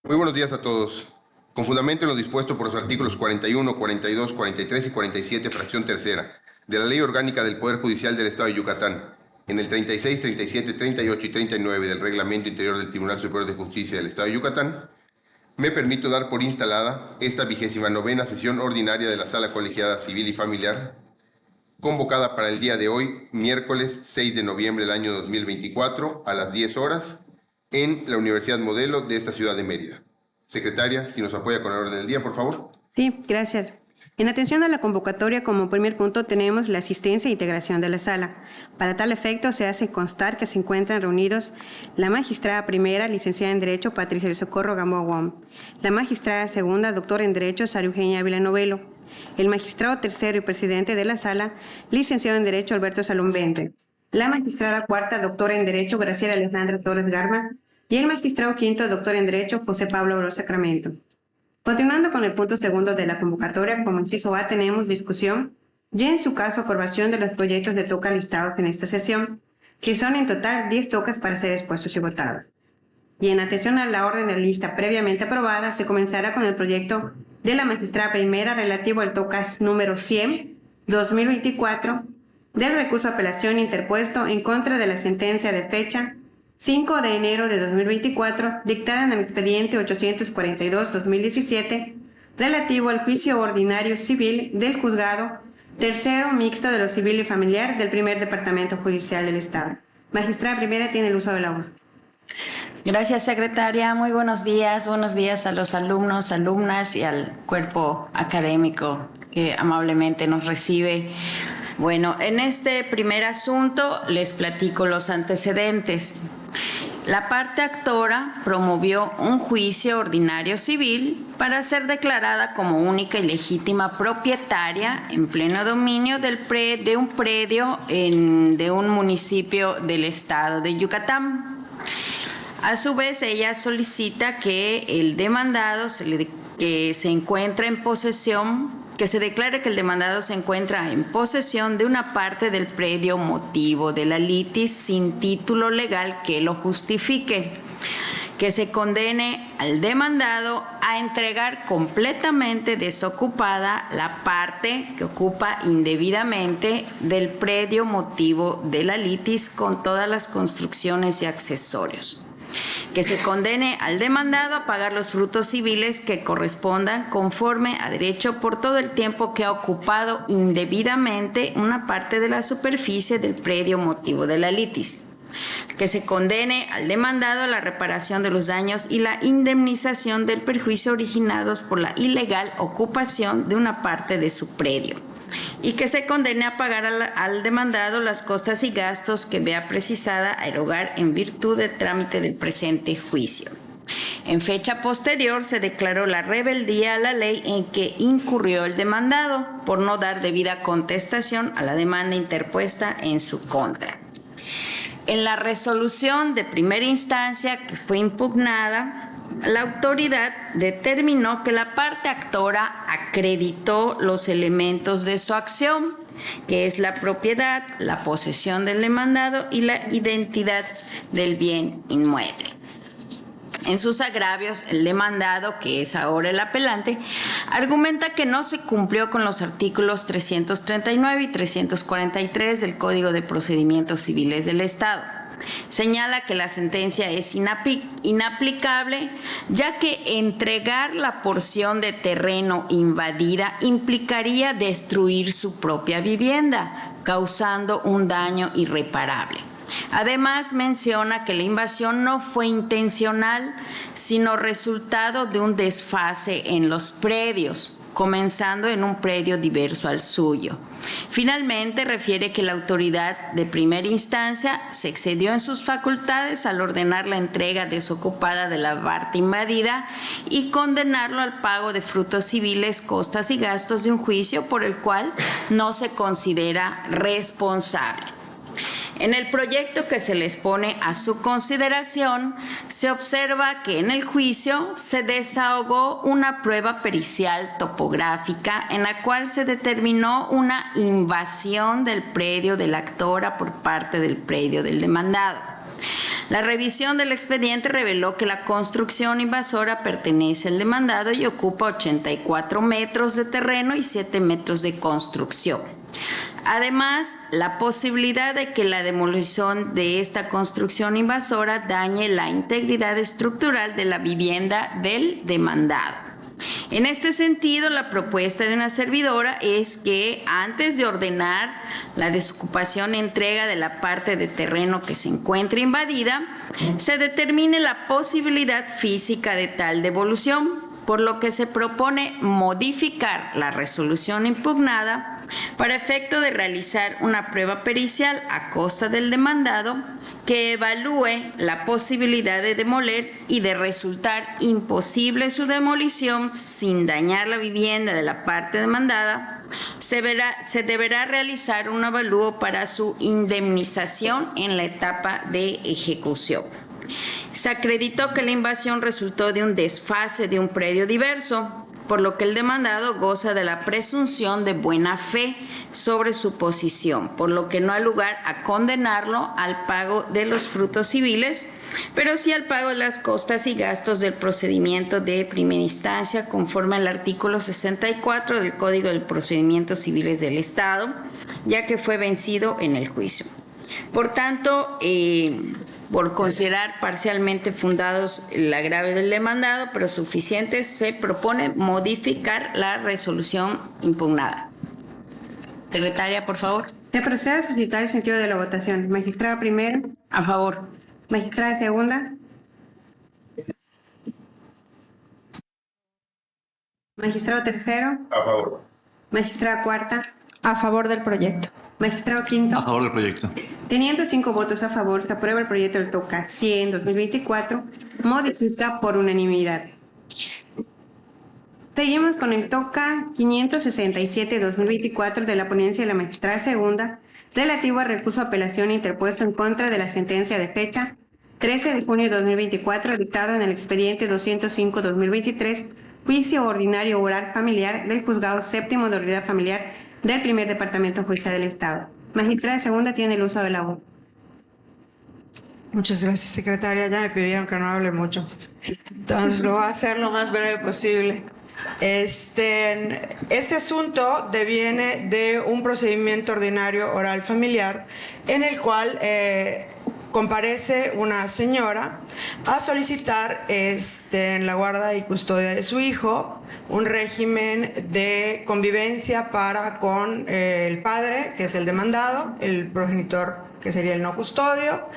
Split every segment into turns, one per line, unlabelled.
Muy buenos días a todos. Con fundamento en lo dispuesto por los artículos 41, 42, 43 y 47, fracción tercera, de la Ley Orgánica del Poder Judicial del Estado de Yucatán, en el 36, 37, 38 y 39 del Reglamento Interior del Tribunal Superior de Justicia del Estado de Yucatán, me permito dar por instalada esta 29ª sesión ordinaria de la Sala Colegiada Civil y Familiar, convocada para el día de hoy, miércoles 6 de noviembre del año 2024, a las 10 horas, en la Universidad Modelo de esta ciudad de Mérida. Secretaria, si nos apoya con el orden del día, por favor.
Sí, gracias. En atención a la convocatoria, como primer punto tenemos la asistencia e integración de la sala. Para tal efecto, se hace constar que se encuentran reunidos la magistrada primera, licenciada en Derecho, Patricia del Socorro Gamboa Wong, la magistrada segunda, doctora en Derecho, Sara Eugenia Ávila Novelo, el magistrado tercero y presidente de la sala, licenciado en Derecho, Alberto Salón Bendre, la magistrada cuarta, doctora en Derecho, Graciela Alejandra Torres Garma, y el magistrado quinto, doctor en Derecho, José Pablo Oro Sacramento. Continuando con el punto segundo de la convocatoria, como inciso A, tenemos discusión y en su caso aprobación de los proyectos de toca listados en esta sesión, que son en total 10 tocas para ser expuestos y votados. Y en atención a la orden de lista previamente aprobada, se comenzará con el proyecto de la magistrada primera relativo al tocas número 100-2024 del recurso de apelación interpuesto en contra de la sentencia de fecha 5 de enero de 2024, dictada en el expediente 842-2017, relativo al juicio ordinario civil del juzgado tercero mixto de lo civil y familiar del primer departamento judicial del Estado. Magistrada primera, tiene el uso de la voz.
Gracias, secretaria. Muy buenos días a los alumnos, alumnas y al cuerpo académico que amablemente nos recibe. Bueno, en este primer asunto les platico los antecedentes. La parte actora promovió un juicio ordinario civil para ser declarada como única y legítima propietaria en pleno dominio de un predio de un municipio del estado de Yucatán. A su vez, ella solicita que el demandado que se encuentra en posesión, que se declare que el demandado se encuentra en posesión de una parte del predio motivo de la litis sin título legal que lo justifique, que se condene al demandado a entregar completamente desocupada la parte que ocupa indebidamente del predio motivo de la litis con todas las construcciones y accesorios, que se condene al demandado a pagar los frutos civiles que correspondan conforme a derecho por todo el tiempo que ha ocupado indebidamente una parte de la superficie del predio motivo de la litis, que se condene al demandado a la reparación de los daños y la indemnización del perjuicio originados por la ilegal ocupación de una parte de su predio, y que se condene a pagar al demandado las costas y gastos que vea precisada a erogar en virtud del trámite del presente juicio. En fecha posterior se declaró la rebeldía a la ley en que incurrió el demandado por no dar debida contestación a la demanda interpuesta en su contra. En la resolución de primera instancia que fue impugnada, la autoridad determinó que la parte actora acreditó los elementos de su acción, que es la propiedad, la posesión del demandado y la identidad del bien inmueble. En sus agravios, el demandado, que es ahora el apelante, argumenta que no se cumplió con los artículos 339 y 343 del Código de Procedimientos Civiles del Estado. Señala que la sentencia es inaplicable, ya que entregar la porción de terreno invadida implicaría destruir su propia vivienda, causando un daño irreparable. Además, menciona que la invasión no fue intencional, sino resultado de un desfase en los predios, comenzando en un predio diverso al suyo. Finalmente, refiere que la autoridad de primera instancia se excedió en sus facultades al ordenar la entrega desocupada de la parte invadida y condenarlo al pago de frutos civiles, costas y gastos de un juicio por el cual no se considera responsable. En el proyecto que se les pone a su consideración, se observa que en el juicio se desahogó una prueba pericial topográfica en la cual se determinó una invasión del predio de la actora por parte del predio del demandado. La revisión del expediente reveló que la construcción invasora pertenece al demandado y ocupa 84 metros de terreno y 7 metros de construcción. Además, la posibilidad de que la demolición de esta construcción invasora dañe la integridad estructural de la vivienda del demandado. En este sentido, la propuesta de una servidora es que antes de ordenar la desocupación y entrega de la parte de terreno que se encuentre invadida, se determine la posibilidad física de tal devolución, por lo que se propone modificar la resolución impugnada para efecto de realizar una prueba pericial a costa del demandado que evalúe la posibilidad de demoler y de resultar imposible su demolición sin dañar la vivienda de la parte demandada, se deberá realizar un avalúo para su indemnización en la etapa de ejecución. Se acreditó que la invasión resultó de un desfase de un predio diverso, por lo que el demandado goza de la presunción de buena fe sobre su posición, por lo que no hay lugar a condenarlo al pago de los frutos civiles, pero sí al pago de las costas y gastos del procedimiento de primera instancia, conforme al artículo 64 del Código de Procedimientos Civiles del Estado, ya que fue vencido en el juicio. Por tanto, por considerar parcialmente fundados el agravio del demandado, pero suficientes, se propone modificar la resolución impugnada. Secretaria, por favor.
Se procede a solicitar el sentido de la votación. Magistrada primera.
A favor.
Magistrada segunda. Magistrado tercero.
A favor.
Magistrada cuarta.
A favor del proyecto.
Magistrado quinto.
A favor del proyecto.
Teniendo 5 votos a favor, se aprueba el proyecto del TOCA 100-2024, modifica por unanimidad. Seguimos con el TOCA 567-2024 de la ponencia de la magistrada segunda, relativo al recurso de apelación interpuesto en contra de la sentencia de fecha 13 de junio de 2024, dictado en el expediente 205-2023, juicio ordinario oral familiar del Juzgado Séptimo de Ordinariedad Familiar del Primer Departamento Judicial del Estado. Magistrada segunda tiene el uso de la voz.
Muchas gracias, secretaria. Ya me pidieron que no hable mucho. Entonces lo voy a hacer lo más breve posible. Este asunto deviene de un procedimiento ordinario oral familiar en el cual comparece una señora a solicitar en la guarda y custodia de su hijo un régimen de convivencia para con el padre, que es el demandado, el progenitor, que sería el no custodio,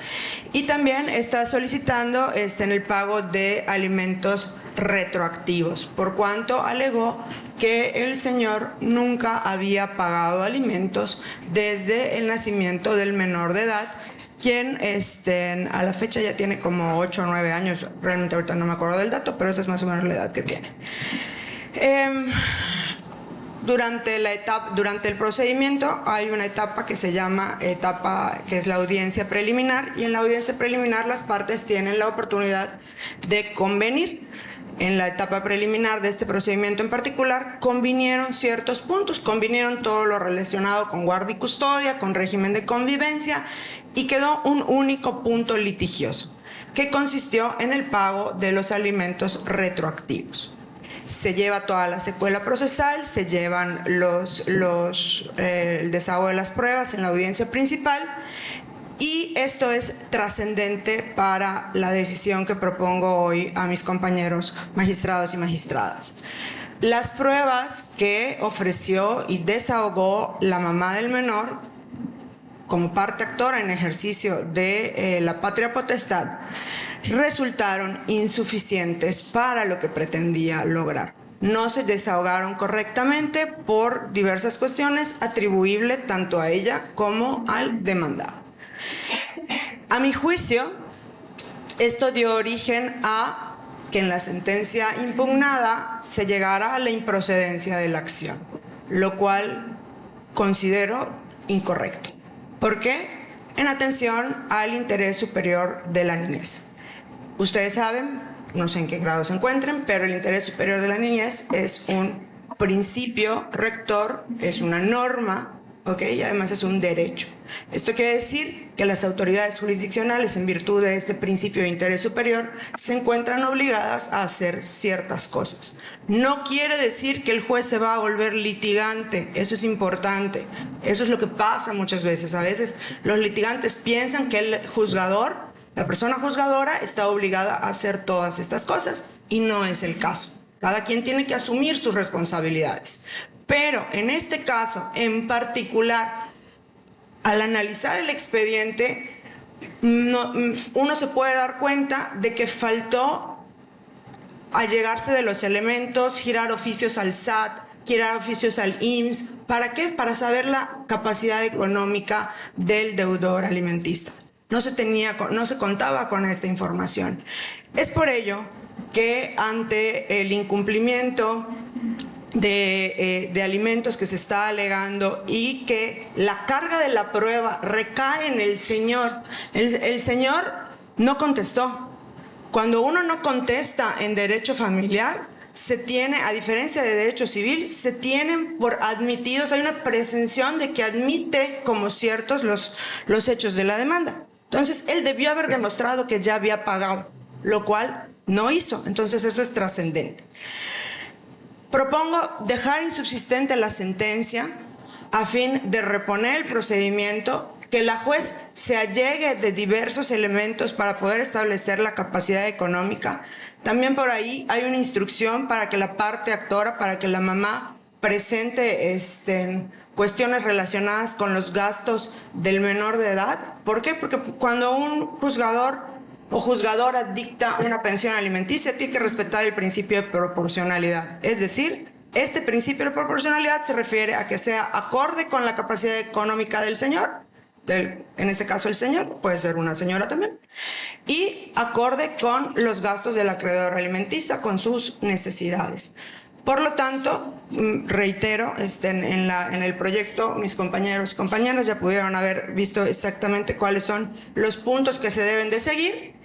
y también está solicitando en el pago de alimentos retroactivos, por cuanto alegó que el señor nunca había pagado alimentos desde el nacimiento del menor de edad, quien a la fecha ya tiene como 8 o 9 años, realmente ahorita no me acuerdo del dato, pero esa es más o menos la edad que tiene. Durante el procedimiento hay una etapa que se llama que es la audiencia preliminar, y en la audiencia preliminar las partes tienen la oportunidad de convenir. En la etapa preliminar de este procedimiento en particular, convinieron ciertos puntos, convinieron todo lo relacionado con guardia y custodia, con régimen de convivencia, y quedó un único punto litigioso, que consistió en el pago de los alimentos retroactivos. Se lleva toda la secuela procesal, se llevan el desahogo de las pruebas en la audiencia principal, y esto es trascendente para la decisión que propongo hoy a mis compañeros magistrados y magistradas. Las pruebas que ofreció y desahogó la mamá del menor como parte actora en ejercicio de la patria potestad resultaron insuficientes para lo que pretendía lograr. No se desahogaron correctamente por diversas cuestiones atribuibles tanto a ella como al demandado. A mi juicio, esto dio origen a que en la sentencia impugnada se llegara a la improcedencia de la acción, lo cual considero incorrecto. ¿Por qué? En atención al interés superior de la niñez. Ustedes saben, no sé en qué grado se encuentren, pero el interés superior de la niñez es un principio rector, es una norma ¿ok? Y además es un derecho. Esto quiere decir que las autoridades jurisdiccionales, en virtud de este principio de interés superior, se encuentran obligadas a hacer ciertas cosas. No quiere decir que el juez se va a volver litigante, eso es importante. Eso es lo que pasa muchas veces. A veces los litigantes piensan que el juzgador, la persona juzgadora, está obligada a hacer todas estas cosas y no es el caso. Cada quien tiene que asumir sus responsabilidades. Pero en este caso en particular, al analizar el expediente, uno se puede dar cuenta de que faltó allegarse de los elementos, girar oficios al SAT, girar oficios al IMSS. ¿Para qué? Para saber la capacidad económica del deudor alimentista. No se contaba con esta información. Es por ello que ante el incumplimiento de alimentos que se está alegando y que la carga de la prueba recae en el señor, el señor no contestó. Cuando uno no contesta en derecho familiar, se tiene, a diferencia de derecho civil, se tienen por admitidos, hay una presunción de que admite como ciertos los hechos de la demanda. Entonces, él debió haber demostrado que ya había pagado, lo cual no hizo. Entonces, eso es trascendente. Propongo dejar insubsistente la sentencia a fin de reponer el procedimiento, que la juez se allegue de diversos elementos para poder establecer la capacidad económica. También por ahí hay una instrucción para que la parte actora, para que la mamá presente cuestiones relacionadas con los gastos del menor de edad. ¿Por qué? Porque cuando un juzgador o juzgadora dicta una pensión alimenticia, tiene que respetar el principio de proporcionalidad. Es decir, este principio de proporcionalidad se refiere a que sea acorde con la capacidad económica del señor, en este caso el señor, puede ser una señora también, y acorde con los gastos del acreedor alimentista, con sus necesidades. Por lo tanto, reitero, en el proyecto mis compañeros y compañeras ya pudieron haber visto exactamente cuáles son los puntos que se deben de seguir.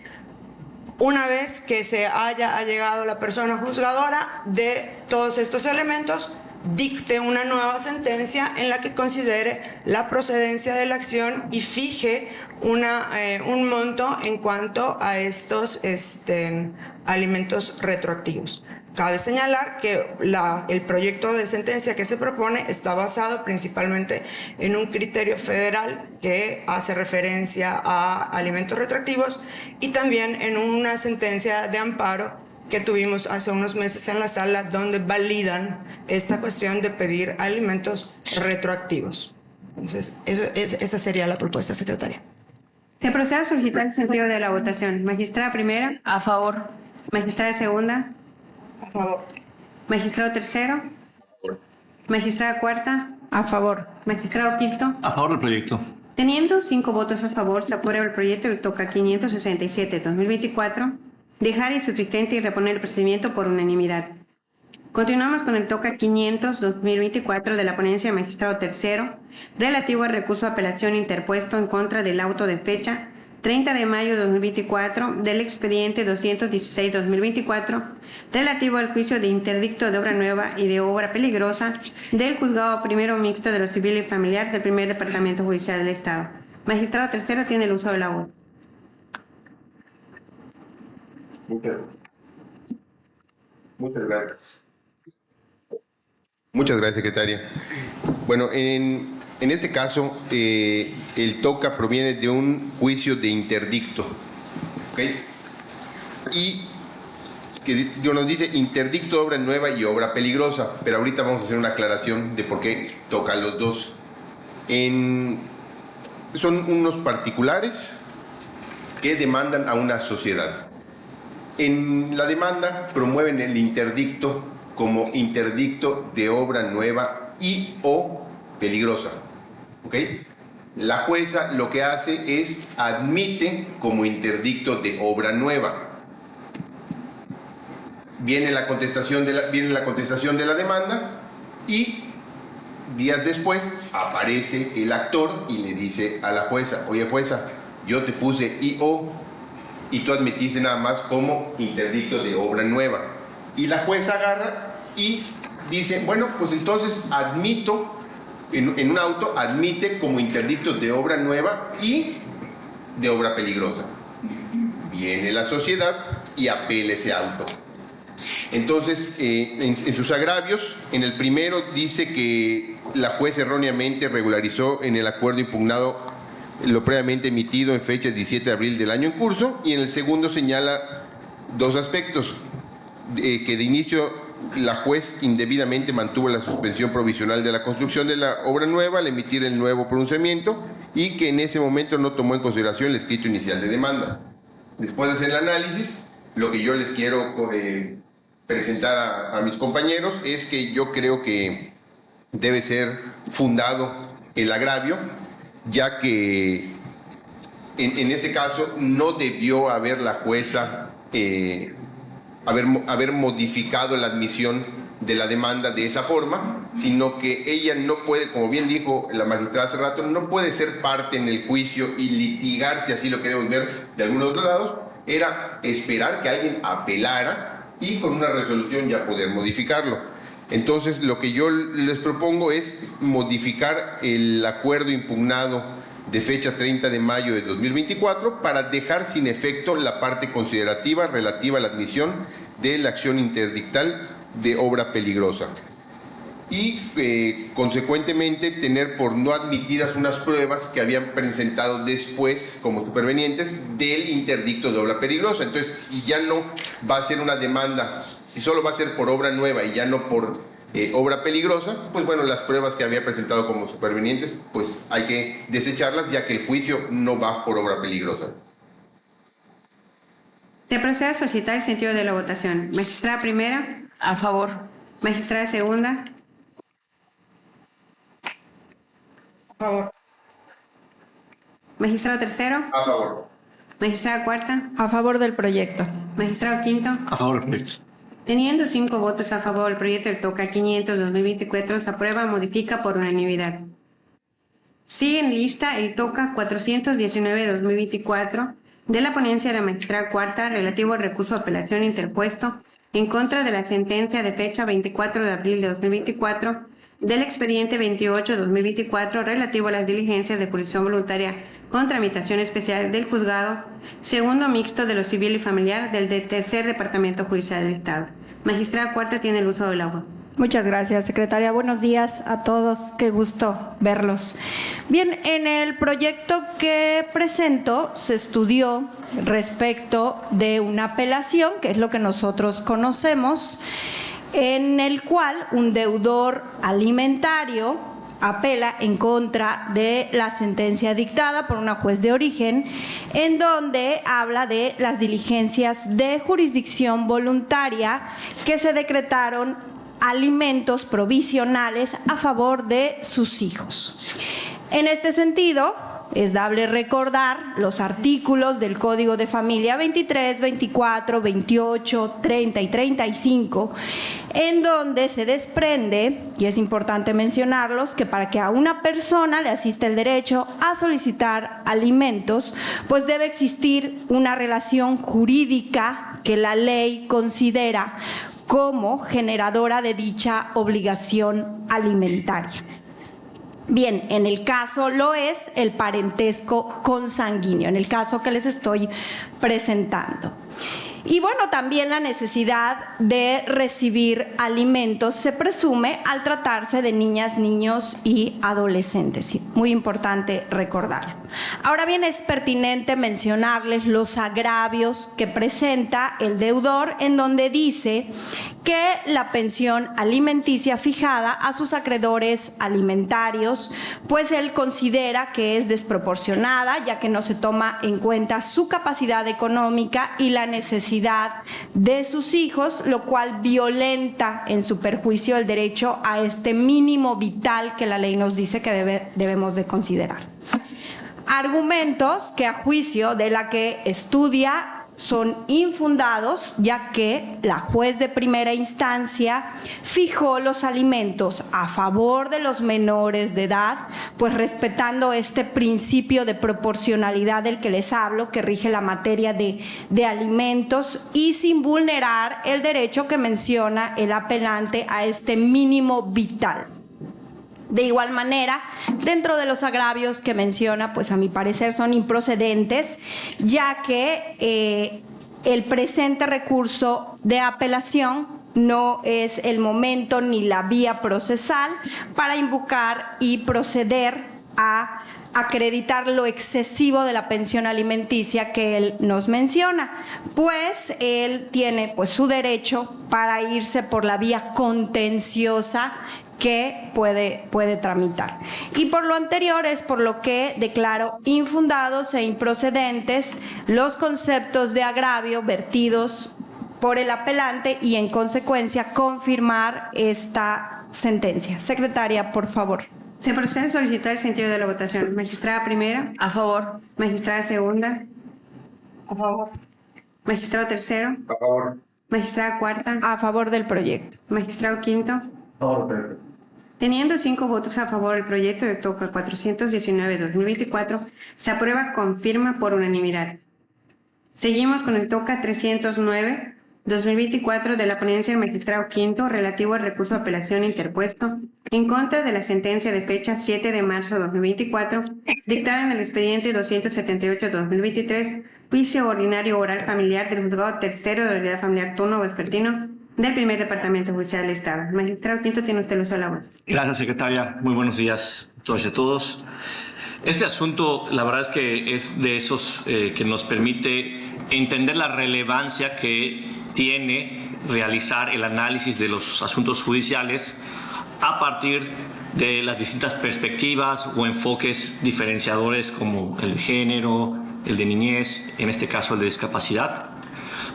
Una vez que se haya allegado la persona juzgadora de todos estos elementos, dicte una nueva sentencia en la que considere la procedencia de la acción y fije un monto en cuanto a estos alimentos retroactivos. Cabe señalar que el proyecto de sentencia que se propone está basado principalmente en un criterio federal que hace referencia a alimentos retroactivos y también en una sentencia de amparo que tuvimos hace unos meses en la sala, donde validan esta cuestión de pedir alimentos retroactivos. Entonces, esa sería la propuesta, secretaria.
Se procede a solicitar el sentido de la votación. Magistrada primera.
A favor.
Magistrada segunda.
A favor.
Magistrado tercero. Magistrada cuarta.
A favor.
Magistrado quinto.
A favor del proyecto.
Teniendo 5 votos a favor, se aprueba el proyecto del TOCA 567-2024, dejar insubsistente y reponer el procedimiento por unanimidad. Continuamos con el TOCA 500-2024 de la ponencia de magistrado tercero, relativo al recurso de apelación interpuesto en contra del auto de fecha 30 de mayo de 2024 del expediente 216-2024, relativo al juicio de interdicto de obra nueva y de obra peligrosa del juzgado primero mixto de lo civil y familiar del primer departamento judicial del Estado. Magistrado tercero tiene el uso de la voz.
Muchas gracias. Muchas gracias, secretaria. Bueno, en este caso, el TOCA proviene de un juicio de interdicto, ¿ok? Y que nos dice interdicto de obra nueva y obra peligrosa, pero ahorita vamos a hacer una aclaración de por qué toca los dos. Son unos particulares que demandan a una sociedad. En la demanda promueven el interdicto como interdicto de obra nueva y o peligrosa. ¿Ok? La jueza lo que hace es admite como interdicto de obra nueva. Viene la contestación de la demanda y días después aparece el actor y le dice a la jueza: oye, jueza, yo te puse IO y tú admitiste nada más como interdicto de obra nueva. Y la jueza agarra y dice: bueno, pues entonces admito en un auto admite como interdictos de obra nueva y de obra peligrosa. Viene la sociedad y apela ese auto. Entonces, en sus agravios, en el primero dice que la juez erróneamente regularizó en el acuerdo impugnado lo previamente emitido en fecha 17 de abril del año en curso, y en el segundo señala dos aspectos, que de inicio la juez indebidamente mantuvo la suspensión provisional de la construcción de la obra nueva al emitir el nuevo pronunciamiento y que en ese momento no tomó en consideración el escrito inicial de demanda. Después de hacer el análisis, lo que yo les quiero presentar a mis compañeros es que yo creo que debe ser fundado el agravio, ya que en este caso no debió haber la jueza haber modificado la admisión de la demanda de esa forma, sino que ella no puede, como bien dijo la magistrada hace rato, no puede ser parte en el juicio y litigar, si así lo queremos ver de algunos otros lados, era esperar que alguien apelara y con una resolución ya poder modificarlo. Entonces, lo que yo les propongo es modificar el acuerdo impugnado de fecha 30 de mayo de 2024 para dejar sin efecto la parte considerativa relativa a la admisión de la acción interdictal de obra peligrosa y consecuentemente tener por no admitidas unas pruebas que habían presentado después como supervenientes del interdicto de obra peligrosa. Entonces, si ya no va a ser una demanda, si solo va a ser por obra nueva y ya no por obra peligrosa, pues bueno, las pruebas que había presentado como supervenientes, pues hay que desecharlas, ya que el juicio no va por obra peligrosa.
Se procede a solicitar el sentido de la votación. Magistrada primera.
A favor.
Magistrada segunda.
A favor.
Magistrado tercero.
A favor.
Magistrada cuarta.
A favor del proyecto.
Magistrado quinto.
A favor del proyecto.
Teniendo 5 votos a favor, el proyecto del TOCA 500-2024 se aprueba, modifica por unanimidad. Sigue en lista el TOCA 419-2024 de la ponencia de la magistrada cuarta relativo al recurso de apelación interpuesto en contra de la sentencia de fecha 24 de abril de 2024 del expediente 28-2024 relativo a las diligencias de jurisdicción voluntaria con tramitación especial del juzgado segundo mixto de lo civil y familiar del tercer departamento judicial del Estado. Magistrada cuarta tiene el uso del agua.
Muchas gracias, secretaria. Buenos días a todos. Qué gusto verlos. Bien, en el proyecto que presento se estudió respecto de una apelación, que es lo que nosotros conocemos, en el cual un deudor alimentario apela en contra de la sentencia dictada por una juez de origen, en donde habla de las diligencias de jurisdicción voluntaria que se decretaron alimentos provisionales a favor de sus hijos. En este sentido, es dable recordar los artículos del Código de Familia 23, 24, 28, 30 y 35, en donde se desprende, y es importante mencionarlos, que para que a una persona le asista el derecho a solicitar alimentos, pues debe existir una relación jurídica que la ley considera como generadora de dicha obligación alimentaria. Bien, en el caso lo es el parentesco consanguíneo, en el caso que les estoy presentando. Y bueno, también la necesidad de recibir alimentos se presume al tratarse de niñas, niños y adolescentes. Muy importante recordarlo. Ahora bien, es pertinente mencionarles los agravios que presenta el deudor, en donde dice que la pensión alimenticia fijada a sus acreedores alimentarios, pues él considera que es desproporcionada, ya que no se toma en cuenta su capacidad económica y la necesidad de sus hijos, lo cual violenta en su perjuicio el derecho a este mínimo vital que la ley nos dice que debemos de considerar. Argumentos que a juicio de la que estudia son infundados, ya que la juez de primera instancia fijó los alimentos a favor de los menores de edad, pues respetando este principio de proporcionalidad del que les hablo, que rige la materia de alimentos, y sin vulnerar el derecho que menciona el apelante a este mínimo vital. De igual manera, dentro de los agravios que menciona, pues a mi parecer son improcedentes, ya que el presente recurso de apelación no es el momento ni la vía procesal para invocar y proceder a acreditar lo excesivo de la pensión alimenticia que él nos menciona, pues él tiene pues su derecho para irse por la vía contenciosa que puede tramitar. Y por lo anterior es por lo que declaro infundados e improcedentes los conceptos de agravio vertidos por el apelante y en consecuencia confirmar esta sentencia. Secretaria, por favor.
Se procede a solicitar el sentido de la votación. Magistrada primera.
A favor.
Magistrada segunda.
A favor.
Magistrado tercero.
A favor.
Magistrada cuarta.
A favor del proyecto.
Magistrado quinto.
A favor.
Teniendo 5 votos a favor, el proyecto de TOCA 419-2024 se aprueba con firma por unanimidad. Seguimos con el TOCA 309-2024 de la ponencia del magistrado quinto relativo al recurso de apelación interpuesto en contra de la sentencia de fecha 7 de marzo de 2024 dictada en el expediente 278-2023, juicio ordinario oral familiar del juzgado tercero de la unidad familiar turno vespertino del primer departamento judicial del Estado. Magistrado quinto, tiene usted los palabras.
Gracias, secretaria. Muy buenos días a todos y a todos. Este asunto, la verdad es que es de esos que nos permite entender la relevancia que tiene realizar el análisis de los asuntos judiciales a partir de las distintas perspectivas o enfoques diferenciadores como el de género, el de niñez, en este caso el de discapacidad,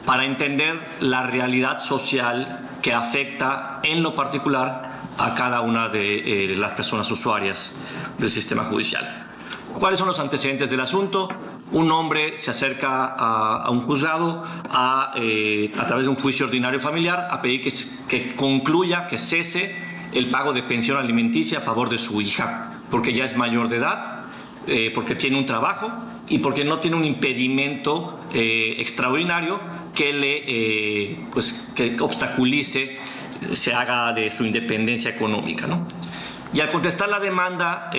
para entender la realidad social que afecta en lo particular a cada una de las personas usuarias del sistema judicial. ¿Cuáles son los antecedentes del asunto? Un hombre se acerca a un juzgado a través de un juicio ordinario familiar a pedir que concluya, que cese el pago de pensión alimenticia a favor de su hija, porque ya es mayor de edad, porque tiene un trabajo y porque no tiene un impedimento extraordinario que que obstaculice, se haga de su independencia económica, ¿no? Y al contestar la demanda,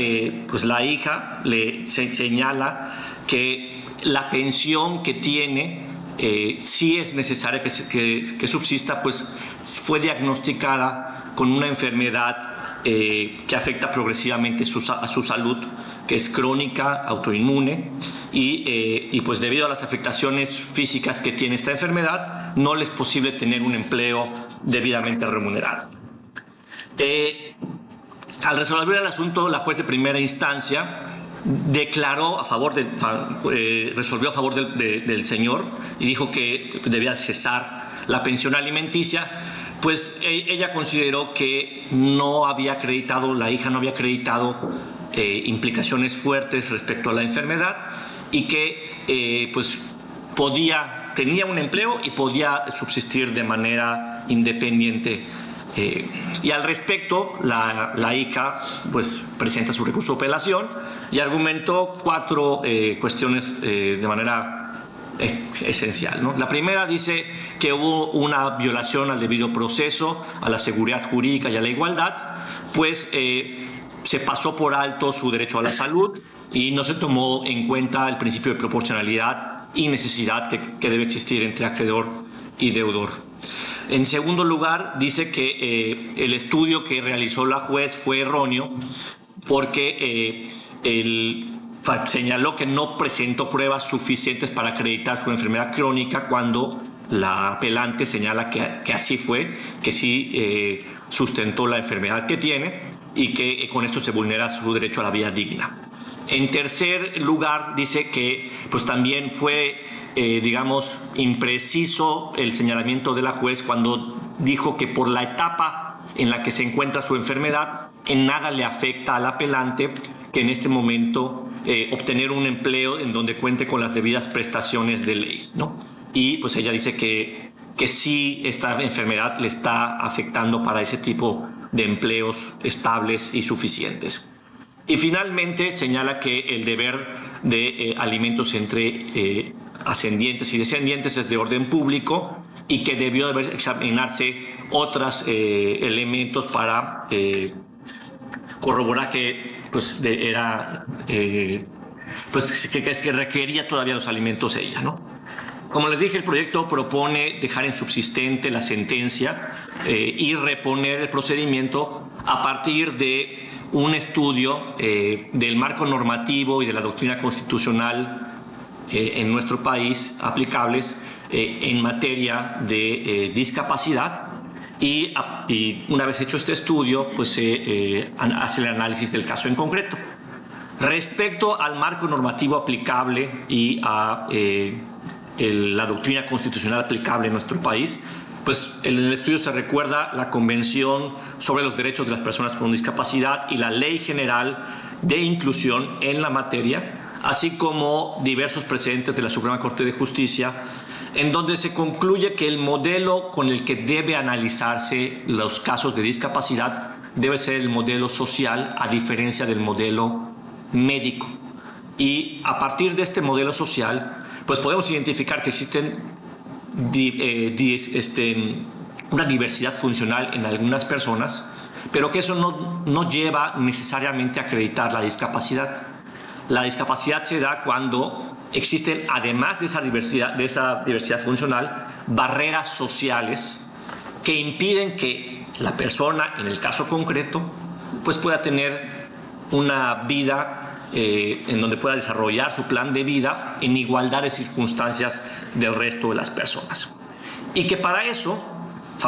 pues la hija le señala que la pensión que tiene sí es necesaria que subsista, pues fue diagnosticada con una enfermedad que afecta progresivamente a su salud, que es crónica, autoinmune, y pues debido a las afectaciones físicas que tiene esta enfermedad, no le es posible tener un empleo debidamente remunerado. Al resolver el asunto, la juez de primera instancia declaró resolvió a favor del señor y dijo que debía cesar la pensión alimenticia, pues ella consideró que la hija no había acreditado implicaciones fuertes respecto a la enfermedad y que tenía un empleo y podía subsistir de manera independiente. Y al respecto, la hija pues presenta su recurso de apelación y argumentó 4 cuestiones de manera esencial, ¿no? La primera dice que hubo una violación al debido proceso, a la seguridad jurídica y a la igualdad, pues se pasó por alto su derecho a la salud y no se tomó en cuenta el principio de proporcionalidad y necesidad que debe existir entre acreedor y deudor. En segundo lugar, dice que el estudio que realizó la juez fue erróneo porque señaló que no presentó pruebas suficientes para acreditar su enfermedad crónica cuando la apelante señala que así fue, que sí sustentó la enfermedad que tiene y que con esto se vulnera su derecho a la vida digna. En tercer lugar, dice que pues también fue impreciso el señalamiento de la juez cuando dijo que por la etapa en la que se encuentra su enfermedad, en nada le afecta al apelante que en este momento obtener un empleo en donde cuente con las debidas prestaciones de ley, ¿no? Y pues ella dice que sí esta enfermedad le está afectando para ese tipo de empleos estables y suficientes. Y finalmente señala que el deber de alimentos entre ascendientes y descendientes es de orden público y que debió de examinarse otros elementos para corroborar que pues era pues que requería todavía los alimentos ella, ¿no? Como les dije, el proyecto propone dejar insubsistente la sentencia y reponer el procedimiento a partir de un estudio del marco normativo y de la doctrina constitucional en nuestro país aplicables en materia de discapacidad. Y una vez hecho este estudio, pues se hace el análisis del caso en concreto. Respecto al marco normativo aplicable y a la doctrina constitucional aplicable en nuestro país, pues en el estudio se recuerda la Convención sobre los Derechos de las Personas con Discapacidad y la Ley General de Inclusión en la materia, así como diversos precedentes de la Suprema Corte de Justicia, en donde se concluye que el modelo con el que debe analizarse los casos de discapacidad debe ser el modelo social, a diferencia del modelo médico. Y a partir de este modelo social, pues podemos identificar que existen una diversidad funcional en algunas personas, pero que eso no lleva necesariamente a acreditar la discapacidad. La discapacidad se da cuando existen, además de esa diversidad funcional, barreras sociales que impiden que la persona, en el caso concreto, pues pueda tener una vida en donde pueda desarrollar su plan de vida en igualdad de circunstancias del resto de las personas. Y que para eso,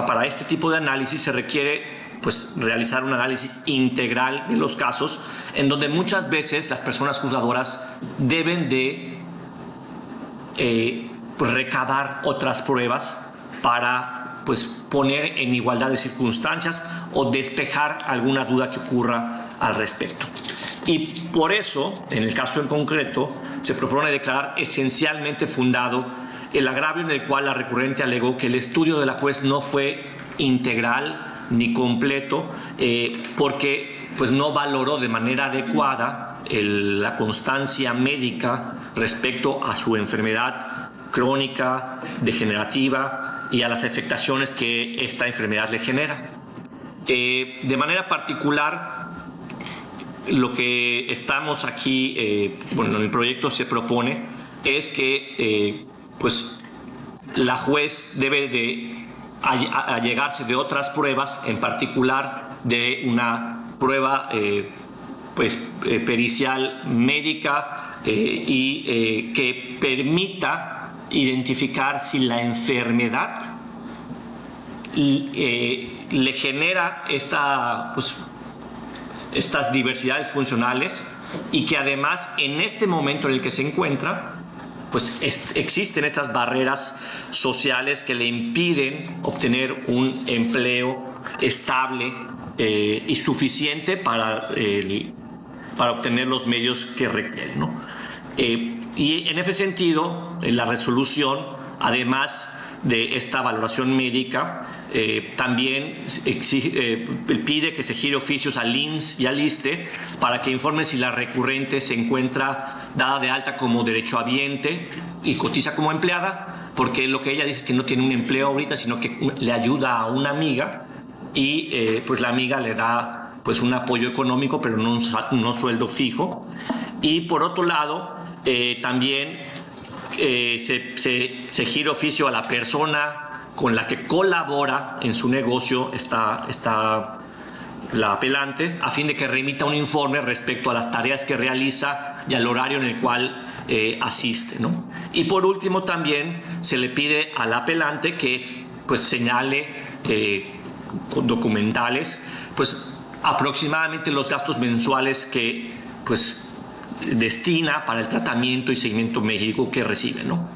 para este tipo de análisis, se requiere pues realizar un análisis integral de los casos, en donde muchas veces las personas juzgadoras deben de pues recabar otras pruebas para pues poner en igualdad de circunstancias o despejar alguna duda que ocurra al respecto. Y por eso, en el caso en concreto, se propone declarar esencialmente fundado el agravio en el cual la recurrente alegó que el estudio de la juez no fue integral ni completo, porque pues no valoró de manera adecuada la constancia médica respecto a su enfermedad crónica, degenerativa y a las afectaciones que esta enfermedad le genera. De manera particular, lo que estamos aquí, bueno, en el proyecto se propone es que pues la juez debe de allegarse de otras pruebas, en particular de una prueba pericial médica y que permita identificar si la enfermedad le genera estas diversidades funcionales, y que además en este momento en el que se encuentra pues existen estas barreras sociales que le impiden obtener un empleo estable y suficiente para obtener los medios que requiere, ¿no? Y en ese sentido, la resolución, además de esta valoración médica, también pide que se gire oficios al IMSS y al ISSSTE para que informen si la recurrente se encuentra dada de alta como derechohabiente y cotiza como empleada, porque lo que ella dice es que no tiene un empleo ahorita, sino que le ayuda a una amiga y pues la amiga le da pues un apoyo económico, pero no un sueldo fijo. Y por otro lado, también se gira oficio a la persona con la que colabora en su negocio está la apelante, a fin de que remita un informe respecto a las tareas que realiza y al horario en el cual asiste, ¿no? Y por último, también se le pide al apelante que pues señale con documentales pues aproximadamente los gastos mensuales que pues destina para el tratamiento y seguimiento médico que recibe, ¿no?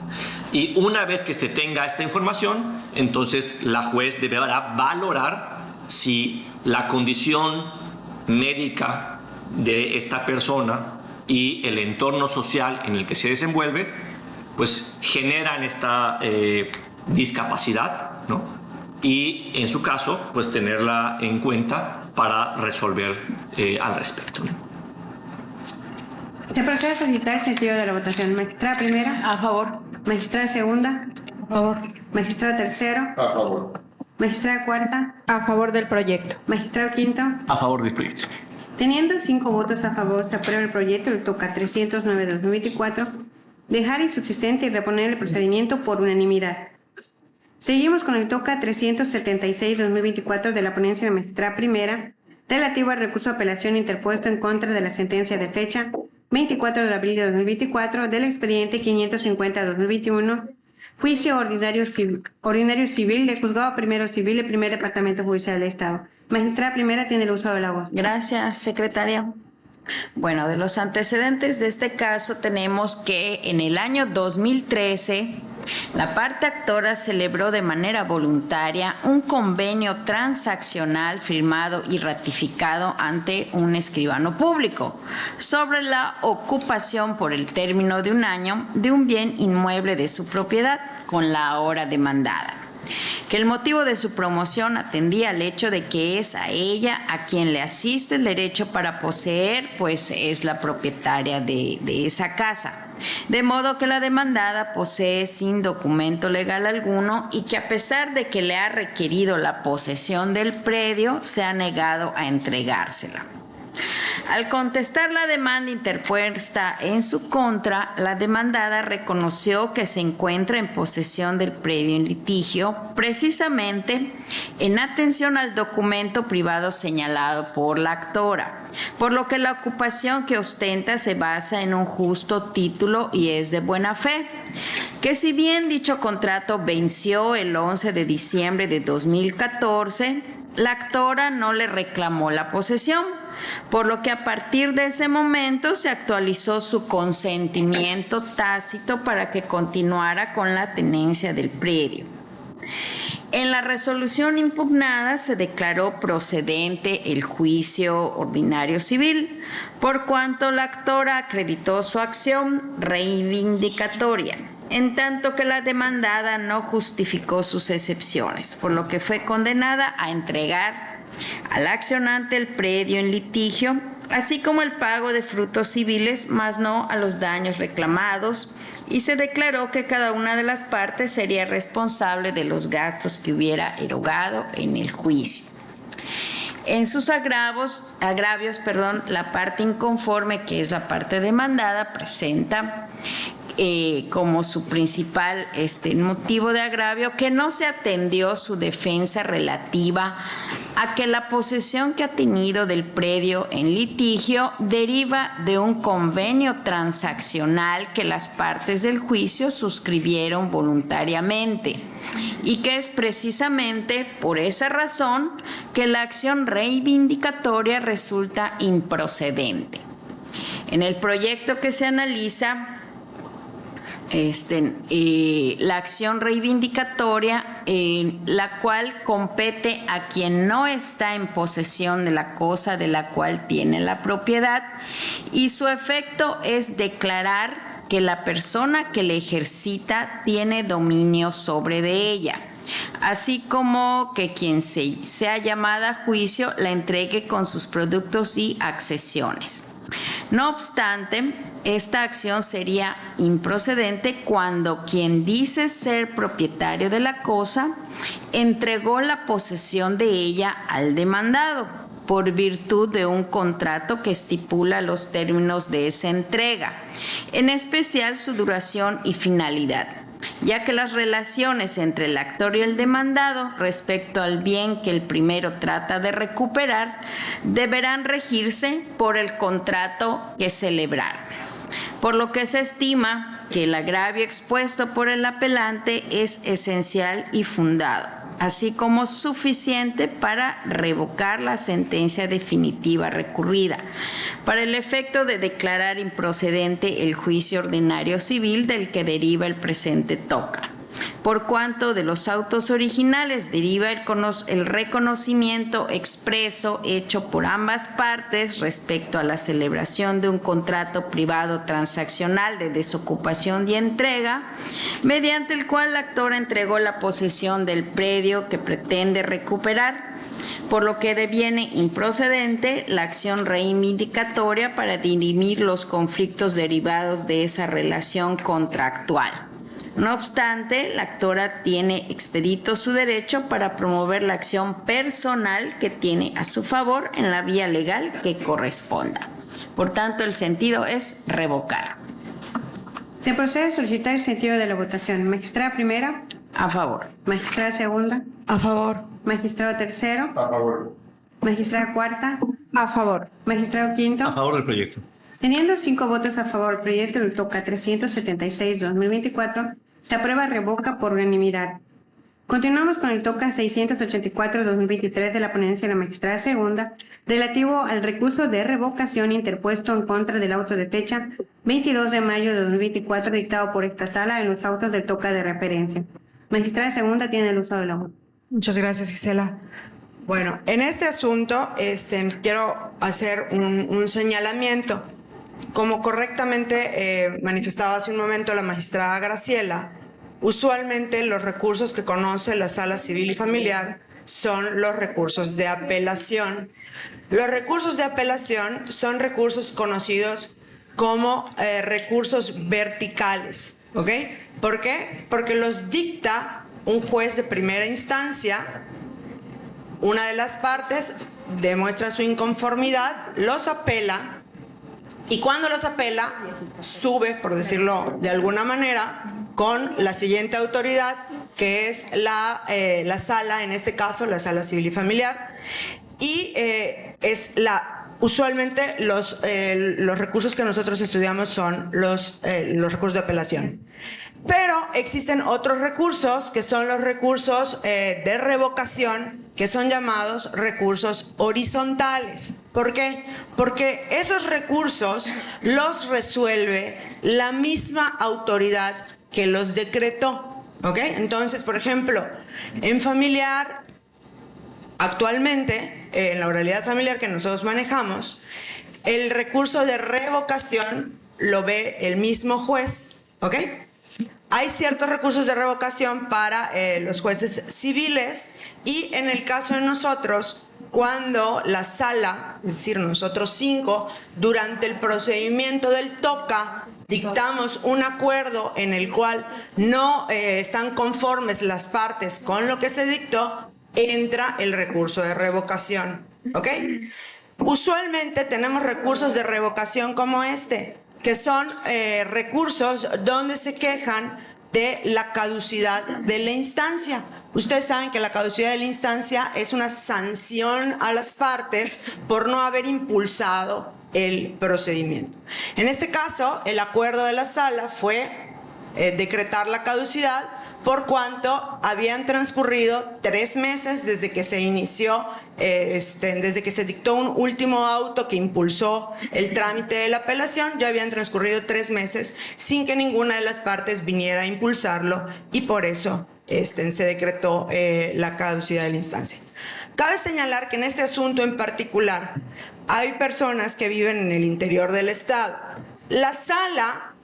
Y una vez que se tenga esta información, entonces la juez deberá valorar si la condición médica de esta persona y el entorno social en el que se desenvuelve pues generan esta discapacidad, ¿no? Y en su caso pues tenerla en cuenta para resolver al respecto, ¿no?
Se procede a solicitar el sentido de la votación. Magistrada primera.
A favor.
Magistrada segunda.
A favor.
Magistrado tercero.
A favor.
Magistrada cuarta.
A favor del proyecto.
Magistrado quinto.
A favor del proyecto.
Teniendo 5 votos a favor, se aprueba el proyecto del TOCA 309-2024, dejar insubsistente y reponer el procedimiento por unanimidad. Seguimos con el TOCA 376-2024 de la ponencia de magistrada primera, relativo al recurso de apelación interpuesto en contra de la sentencia de fecha 24 de abril de 2024 del expediente 550-2021, juicio ordinario civil del Juzgado Primero Civil del Primer Departamento Judicial del Estado. Magistrada primera tiene el uso de la voz.
Gracias, secretaria. Bueno, de los antecedentes de este caso tenemos que en el año 2013 la parte actora celebró de manera voluntaria un convenio transaccional firmado y ratificado ante un escribano público sobre la ocupación por el término de un año de un bien inmueble de su propiedad con la ahora demandada, que el motivo de su promoción atendía al hecho de que es a ella a quien le asiste el derecho para poseer, pues es la propietaria de esa casa. De modo que la demandada posee sin documento legal alguno y que a pesar de que le ha requerido la posesión del predio, se ha negado a entregársela. Al contestar la demanda interpuesta en su contra, la demandada reconoció que se encuentra en posesión del predio en litigio, precisamente en atención al documento privado señalado por la actora, por lo que la ocupación que ostenta se basa en un justo título y es de buena fe, que si bien dicho contrato venció el 11 de diciembre de 2014, la actora no le reclamó la posesión, por lo que a partir de ese momento se actualizó su consentimiento tácito para que continuara con la tenencia del predio. En la resolución impugnada se declaró procedente el juicio ordinario civil, por cuanto la actora acreditó su acción reivindicatoria, en tanto que la demandada no justificó sus excepciones, por lo que fue condenada a entregar al accionante el predio en litigio, así como el pago de frutos civiles, más no a los daños reclamados, y se declaró que cada una de las partes sería responsable de los gastos que hubiera erogado en el juicio. En sus agravios, la parte inconforme, que es la parte demandada, presenta como su principal motivo de agravio que no se atendió su defensa relativa a que la posesión que ha tenido del predio en litigio deriva de un convenio transaccional que las partes del juicio suscribieron voluntariamente y que es precisamente por esa razón que la acción reivindicatoria resulta improcedente. En el proyecto que se analiza, la acción reivindicatoria, la cual compete a quien no está en posesión de la cosa de la cual tiene la propiedad, y su efecto es declarar que la persona que le ejercita tiene dominio sobre de ella, así como que quien sea llamada a juicio la entregue con sus productos y accesiones. No obstante, esta acción sería improcedente cuando quien dice ser propietario de la cosa entregó la posesión de ella al demandado por virtud de un contrato que estipula los términos de esa entrega, en especial su duración y finalidad, ya que las relaciones entre el actor y el demandado respecto al bien que el primero trata de recuperar deberán regirse por el contrato que celebraron, por lo que se estima que el agravio expuesto por el apelante es esencial y fundado, así como suficiente para revocar la sentencia definitiva recurrida, para el efecto de declarar improcedente el juicio ordinario civil del que deriva el presente TOCA, por cuanto de los autos originales deriva el reconocimiento expreso hecho por ambas partes respecto a la celebración de un contrato privado transaccional de desocupación y entrega, mediante el cual la actora entregó la posesión del predio que pretende recuperar, por lo que deviene improcedente la acción reivindicatoria para dirimir los conflictos derivados de esa relación contractual. No obstante, la actora tiene expedito su derecho para promover la acción personal que tiene a su favor en la vía legal que corresponda. Por tanto, el sentido es revocar.
Se procede a solicitar el sentido de la votación. Magistrada primera.
A favor.
Magistrada segunda.
A favor.
Magistrado tercero.
A favor.
Magistrada cuarta.
A favor.
Magistrado quinto.
A favor del proyecto.
Teniendo 5 votos a favor, el proyecto del TOCA 376-2024 se aprueba revoca por unanimidad. Continuamos con el TOCA 684-2023 de la ponencia de la magistrada segunda, relativo al recurso de revocación interpuesto en contra del auto de fecha 22 de mayo de 2024 dictado por esta sala en los autos del TOCA de referencia. Magistrada segunda tiene el uso de la voz.
Muchas gracias, Gisela. Bueno, en este asunto quiero hacer un señalamiento. Como correctamente manifestaba hace un momento la magistrada Graciela, usualmente los recursos que conoce la Sala Civil y Familiar son los recursos de apelación. Los recursos de apelación son recursos conocidos como recursos verticales, ¿ok? ¿Por qué? Porque los dicta un juez de primera instancia. Una de las partes demuestra su inconformidad, los apela, y cuando los apela, sube, por decirlo de alguna manera, con la siguiente autoridad, que es la sala, en este caso, la Sala Civil y Familiar, y usualmente los recursos que nosotros estudiamos son los recursos de apelación. Pero existen otros recursos que son los recursos de revocación, que son llamados recursos horizontales. ¿Por qué? Porque esos recursos los resuelve la misma autoridad que los decretó, ¿ok? Entonces, por ejemplo, en familiar, actualmente, en la oralidad familiar que nosotros manejamos, el recurso de revocación lo ve el mismo juez, ¿ok? Hay ciertos recursos de revocación para los jueces civiles y en el caso de nosotros, cuando la sala, es decir, nosotros 5, durante el procedimiento del TOCA, dictamos un acuerdo en el cual no están conformes las partes con lo que se dictó, entra el recurso de revocación, ¿ok? Usualmente tenemos recursos de revocación como este, que son recursos donde se quejan de la caducidad de la instancia. Ustedes saben que la caducidad de la instancia es una sanción a las partes por no haber impulsado el procedimiento. En este caso, el acuerdo de la sala fue decretar la caducidad por cuanto habían transcurrido 3 meses desde que se inició, desde que se dictó un último auto que impulsó el trámite de la apelación. Ya habían transcurrido 3 meses sin que ninguna de las partes viniera a impulsarlo y por eso se decretó la caducidad de la instancia. Cabe señalar que en este asunto en particular hay personas que viven en el interior del estado. La sala,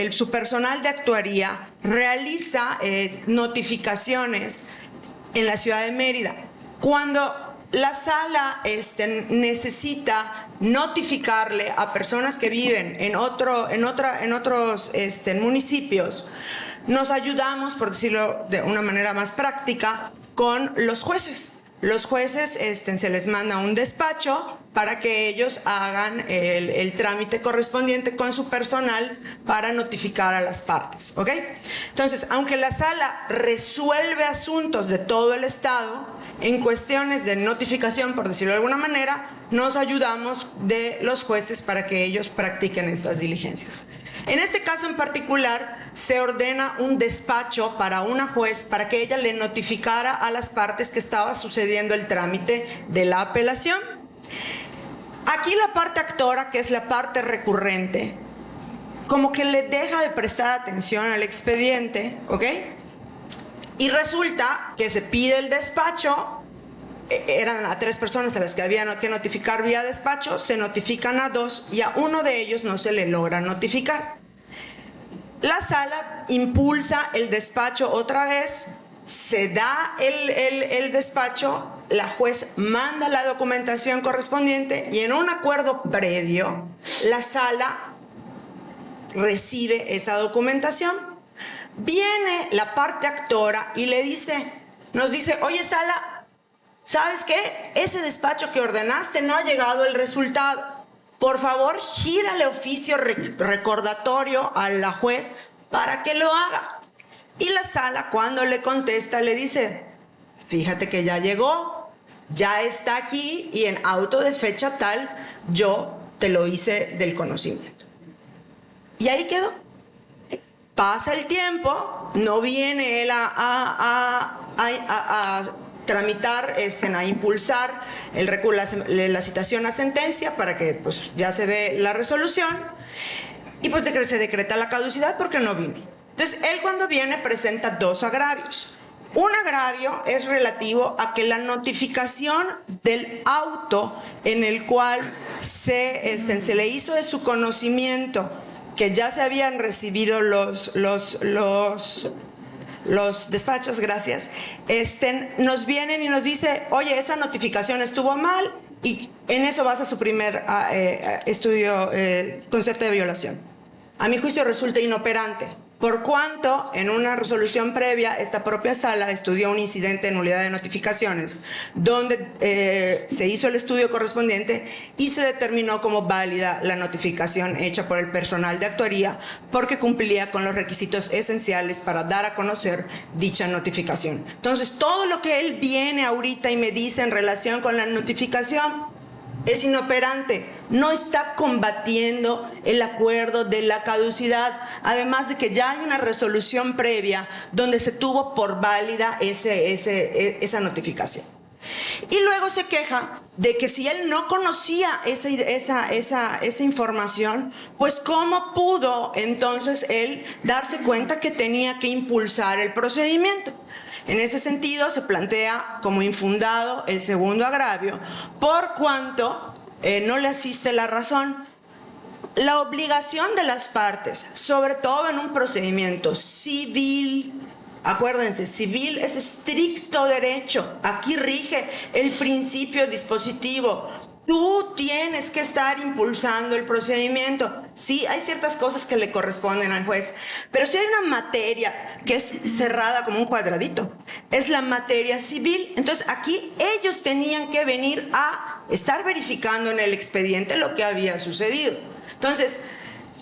su personal de actuaría realiza notificaciones en la ciudad de Mérida. Cuando la sala necesita notificarle a personas que viven en otros municipios, nos ayudamos, por decirlo de una manera más práctica, con los jueces. Los jueces se les manda un despacho para que ellos hagan el trámite correspondiente con su personal para notificar a las partes, ¿ok? Entonces, aunque la sala resuelve asuntos de todo el estado, en cuestiones de notificación, por decirlo de alguna manera, nos ayudamos de los jueces para que ellos practiquen estas diligencias. En este caso en particular, se ordena un despacho para una juez para que ella le notificara a las partes que estaba sucediendo el trámite de la apelación. Aquí la parte actora, que es la parte recurrente, como que le deja de prestar atención al expediente, ¿ok? Y resulta que se pide el despacho, eran a 3 personas a las que había que notificar vía despacho, se notifican a 2 y a uno de ellos no se le logra notificar. La sala impulsa el despacho otra vez, se da el despacho, la juez manda la documentación correspondiente y en un acuerdo previo, la sala recibe esa documentación. viene la parte actora y nos dice, oye, Sala, ¿sabes qué? Ese despacho que ordenaste no ha llegado el resultado. Por favor, gírale oficio recordatorio a la juez para que lo haga. Y la Sala, cuando le contesta, le dice, fíjate que ya llegó, ya está aquí y en auto de fecha tal, yo te lo hice del conocimiento. Y ahí quedó. Pasa el tiempo, no viene él a tramitar, a impulsar la citación a sentencia para que pues, ya se dé la resolución y pues se decreta la caducidad porque no vino. Entonces, él cuando viene presenta 2 agravios. Un agravio es relativo a que la notificación del auto en el cual se le hizo de su conocimiento que ya se habían recibido los despachos, gracias, nos vienen y nos dice, oye, esa notificación estuvo mal y en eso basa su primer estudio, concepto de violación. A mi juicio resulta inoperante, por cuanto en una resolución previa esta propia sala estudió un incidente de nulidad de notificaciones donde se hizo el estudio correspondiente y se determinó como válida la notificación hecha por el personal de actuaría porque cumplía con los requisitos esenciales para dar a conocer dicha notificación. Entonces, todo lo que él viene ahorita y me dice en relación con la notificación es inoperante, no está combatiendo el acuerdo de la caducidad, además de que ya hay una resolución previa donde se tuvo por válida esa notificación. Y luego se queja de que si él no conocía esa información, pues cómo pudo entonces él darse cuenta que tenía que impulsar el procedimiento. En ese sentido, se plantea como infundado el segundo agravio, por cuanto no le asiste la razón. La obligación de las partes, sobre todo en un procedimiento civil, acuérdense, civil es estricto derecho, aquí rige el principio dispositivo. Tú tienes que estar impulsando el procedimiento. Sí, hay ciertas cosas que le corresponden al juez, pero si hay una materia que es cerrada como un cuadradito, es la materia civil. Entonces aquí ellos tenían que venir a estar verificando en el expediente lo que había sucedido. Entonces,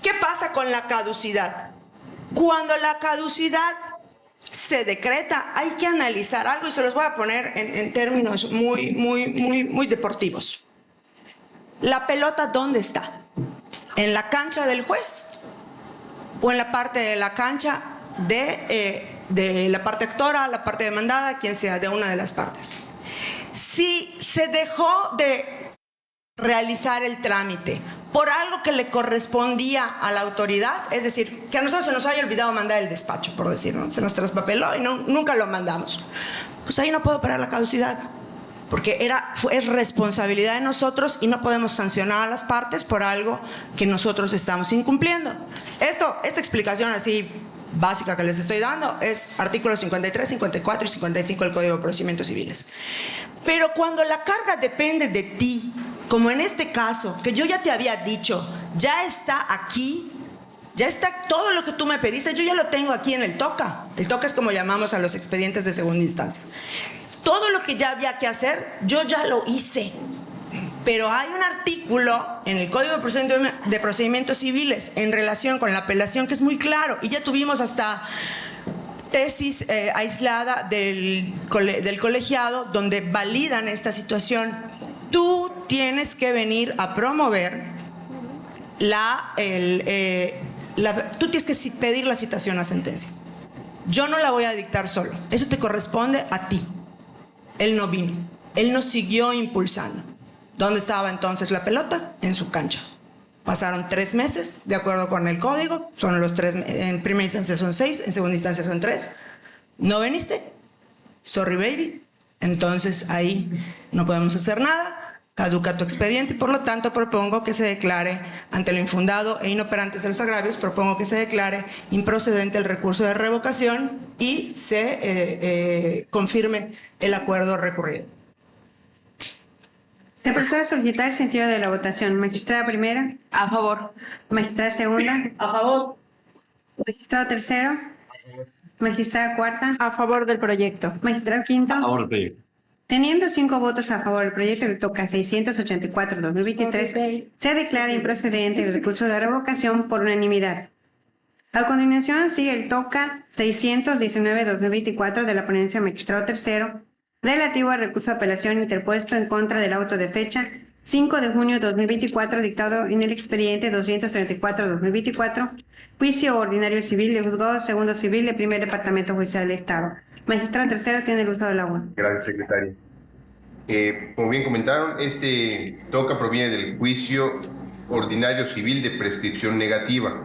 ¿qué pasa con la caducidad? Cuando la caducidad se decreta, hay que analizar algo y se los voy a poner en términos muy deportivos. ¿La pelota dónde está? ¿En la cancha del juez? ¿O en la parte de la cancha de la parte actora, la parte demandada, quien sea, de una de las partes? Si se dejó de realizar el trámite por algo que le correspondía a la autoridad, es decir, que a nosotros se nos haya olvidado mandar el despacho, por decirlo, se nos traspapeló y nunca lo mandamos, pues ahí no puedo operar la caducidad, porque es responsabilidad de nosotros y no podemos sancionar a las partes por algo que nosotros estamos incumpliendo. Esta explicación así básica que les estoy dando es artículos 53, 54 y 55 del Código de Procedimientos Civiles. Pero cuando la carga depende de ti, como en este caso, que yo ya te había dicho, ya está aquí, ya está todo lo que tú me pediste, yo ya lo tengo aquí en el TOCA. El TOCA es como llamamos a los expedientes de segunda instancia. Todo lo que ya había que hacer, yo ya lo hice. Pero hay un artículo en el Código de Procedimientos Civiles en relación con la apelación que es muy claro, y ya tuvimos hasta tesis aislada del colegiado donde validan esta situación. Tú tienes que venir a promover tú tienes que pedir la citación a sentencia. Yo no la voy a dictar solo, eso te corresponde a ti. Él no vino, él nos siguió impulsando. ¿Dónde estaba entonces la pelota? En su cancha. Pasaron 3 meses, de acuerdo con el código, son los 3, en primera instancia son 6, en segunda instancia son 3. ¿No veniste? Sorry, baby. Entonces ahí no podemos hacer nada, caduca tu expediente y por lo tanto propongo que se declare, ante lo infundado e inoperantes de los agravios, propongo que se declare improcedente el recurso de revocación y se confirme el acuerdo recurrido.
Se procede a solicitar el sentido de la votación. Magistrada primera.
A favor.
Magistrada segunda.
A favor.
Magistrado tercero. Magistrada cuarta.
A favor del proyecto.
Magistrado quinto.
A favor del proyecto.
Teniendo 5 votos a favor del proyecto que toca 684-2023, se declara improcedente el recurso de revocación por unanimidad. A continuación sigue el toca 619-2024 de la ponencia magistrado tercero, relativo al recurso de apelación interpuesto en contra del auto de fecha 5 de junio de 2024 dictado en el expediente 234-2024, juicio ordinario civil de juzgado segundo civil del primer departamento judicial del Estado. Magistrado tercero tiene el uso de la voz.
Gracias, secretaria. Como bien comentaron, este toca proviene del juicio ordinario civil de prescripción negativa.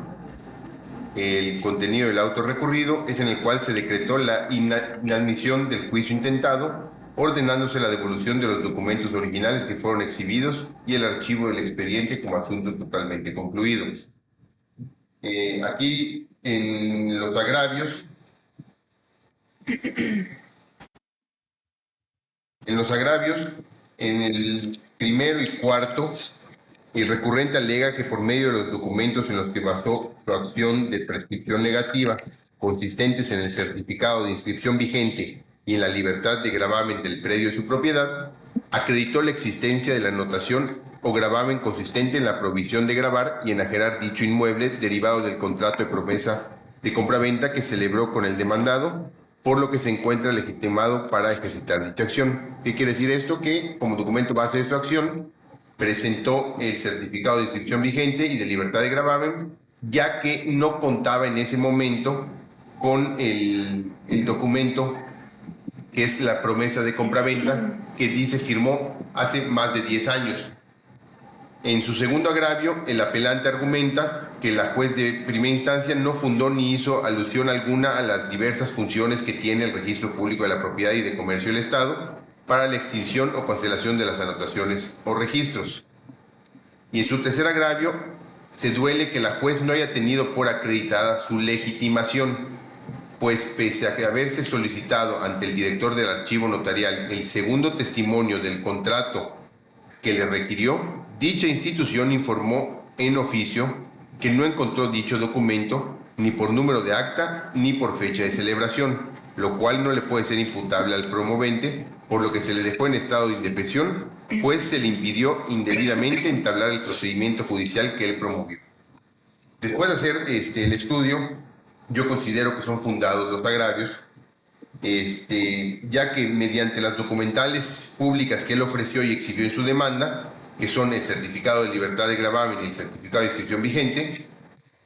El contenido del auto recurrido es en el cual se decretó la inadmisión del juicio intentado, ordenándose la devolución de los documentos originales que fueron exhibidos y el archivo del expediente como asuntos totalmente concluidos. Aquí, en los agravios, en el primero y cuarto, el recurrente alega que por medio de los documentos en los que basó su acción de prescripción negativa, consistentes en el certificado de inscripción vigente y en la libertad de gravamen del predio de su propiedad, acreditó la existencia de la anotación o gravamen consistente en la provisión de gravar y enajenar dicho inmueble derivado del contrato de promesa de compraventa que celebró con el demandado, por lo que se encuentra legitimado para ejercitar dicha acción. ¿Qué quiere decir esto? Que como documento base de su acción presentó el certificado de inscripción vigente y de libertad de gravamen, ya que no contaba en ese momento con el documento que es la promesa de compraventa que dice firmó hace más de 10 años. En su segundo agravio, el apelante argumenta que la juez de primera instancia no fundó ni hizo alusión alguna a las diversas funciones que tiene el Registro Público de la Propiedad y de Comercio del Estado para la extinción o cancelación de las anotaciones o registros. Y en su tercer agravio, se duele que la juez no haya tenido por acreditada su legitimación, pues pese a que haberse solicitado ante el director del archivo notarial el segundo testimonio del contrato que le requirió, dicha institución informó en oficio que no encontró dicho documento ni por número de acta ni por fecha de celebración, lo cual no le puede ser imputable al promovente, por lo que se le dejó en estado de indefensión, pues se le impidió indebidamente entablar el procedimiento judicial que él promovió. Después de hacer el estudio, yo considero que son fundados los agravios, ya que mediante las documentales públicas que él ofreció y exhibió en su demanda, que son el certificado de libertad de gravamen y el certificado de inscripción vigente,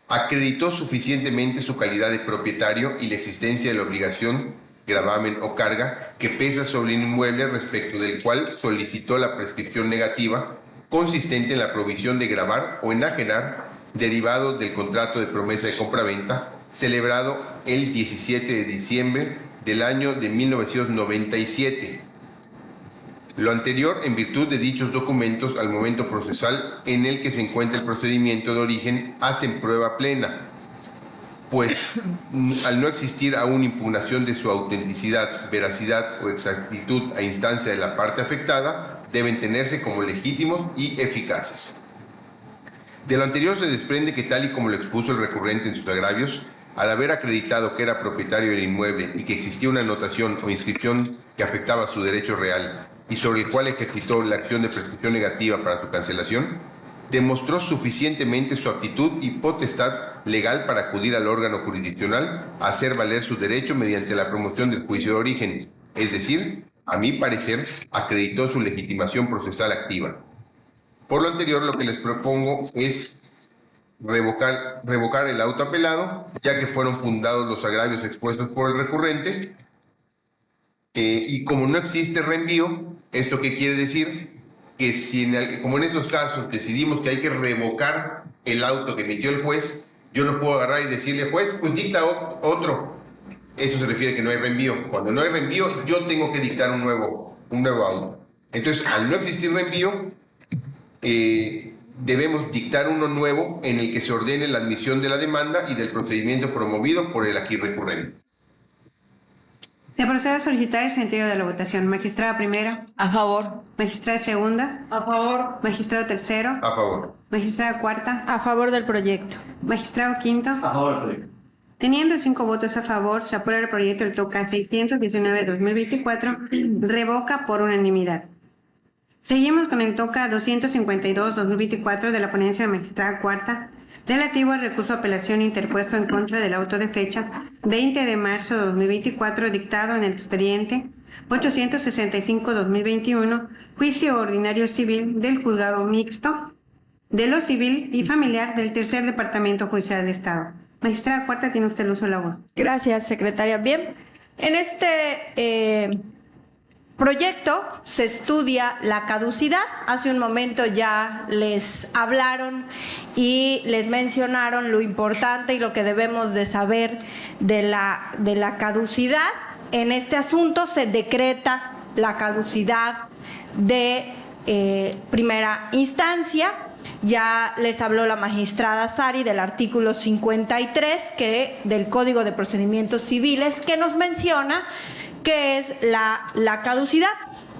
acreditó suficientemente su calidad de propietario y la existencia de la obligación, gravamen o carga que pesa sobre un inmueble respecto del cual solicitó la prescripción negativa consistente en la provisión de gravar o enajenar derivado del contrato de promesa de compraventa celebrado el 17 de diciembre del año de 1997. Lo anterior en virtud de dichos documentos al momento procesal en el que se encuentra el procedimiento de origen hacen prueba plena, pues al no existir aún impugnación de su autenticidad, veracidad o exactitud a instancia de la parte afectada, deben tenerse como legítimos y eficaces. De lo anterior se desprende que tal y como lo expuso el recurrente en sus agravios, al haber acreditado que era propietario del inmueble y que existía una anotación o inscripción que afectaba su derecho real y sobre el cual ejercitó la acción de prescripción negativa para su cancelación, demostró suficientemente su aptitud y potestad legal para acudir al órgano jurisdiccional a hacer valer su derecho mediante la promoción del juicio de origen, es decir, a mi parecer, acreditó su legitimación procesal activa. Por lo anterior, lo que les propongo es revocar el auto apelado, ya que fueron fundados los agravios expuestos por el recurrente, y como no existe reenvío, ¿esto qué quiere decir? Que si como en estos casos decidimos que hay que revocar el auto que emitió el juez, yo no puedo agarrar y decirle, juez, pues dicta otro. Eso se refiere a que no hay reenvío. Cuando no hay reenvío, yo tengo que dictar un nuevo auto. Entonces, al no existir reenvío, debemos dictar uno nuevo en el que se ordene la admisión de la demanda y del procedimiento promovido por el aquí recurrente.
Se procede a solicitar el sentido de la votación. Magistrada primera.
A favor.
Magistrada segunda.
A favor.
Magistrado tercero.
A favor.
Magistrada cuarta.
A favor del proyecto.
Magistrado quinto.
A favor del proyecto.
Teniendo 5 votos a favor, se aprueba el proyecto del TOCA 619-2024, revoca por unanimidad. Seguimos con el TOCA 252-2024 de la ponencia de magistrada cuarta, relativo al recurso de apelación interpuesto en contra del auto de fecha 20 de marzo de 2024, dictado en el expediente 865-2021, juicio ordinario civil del juzgado mixto de lo civil y familiar del Tercer Departamento Judicial del Estado. Magistrada cuarta, tiene usted el uso de la voz.
Gracias, secretaria. Bien, en este proyecto se estudia la caducidad. Hace un momento ya les hablaron y les mencionaron lo importante y lo que debemos de saber de la caducidad. En este asunto se decreta la caducidad de primera instancia. Ya les habló la magistrada Sari del artículo 53 del Código de Procedimientos Civiles, que nos menciona qué es la caducidad.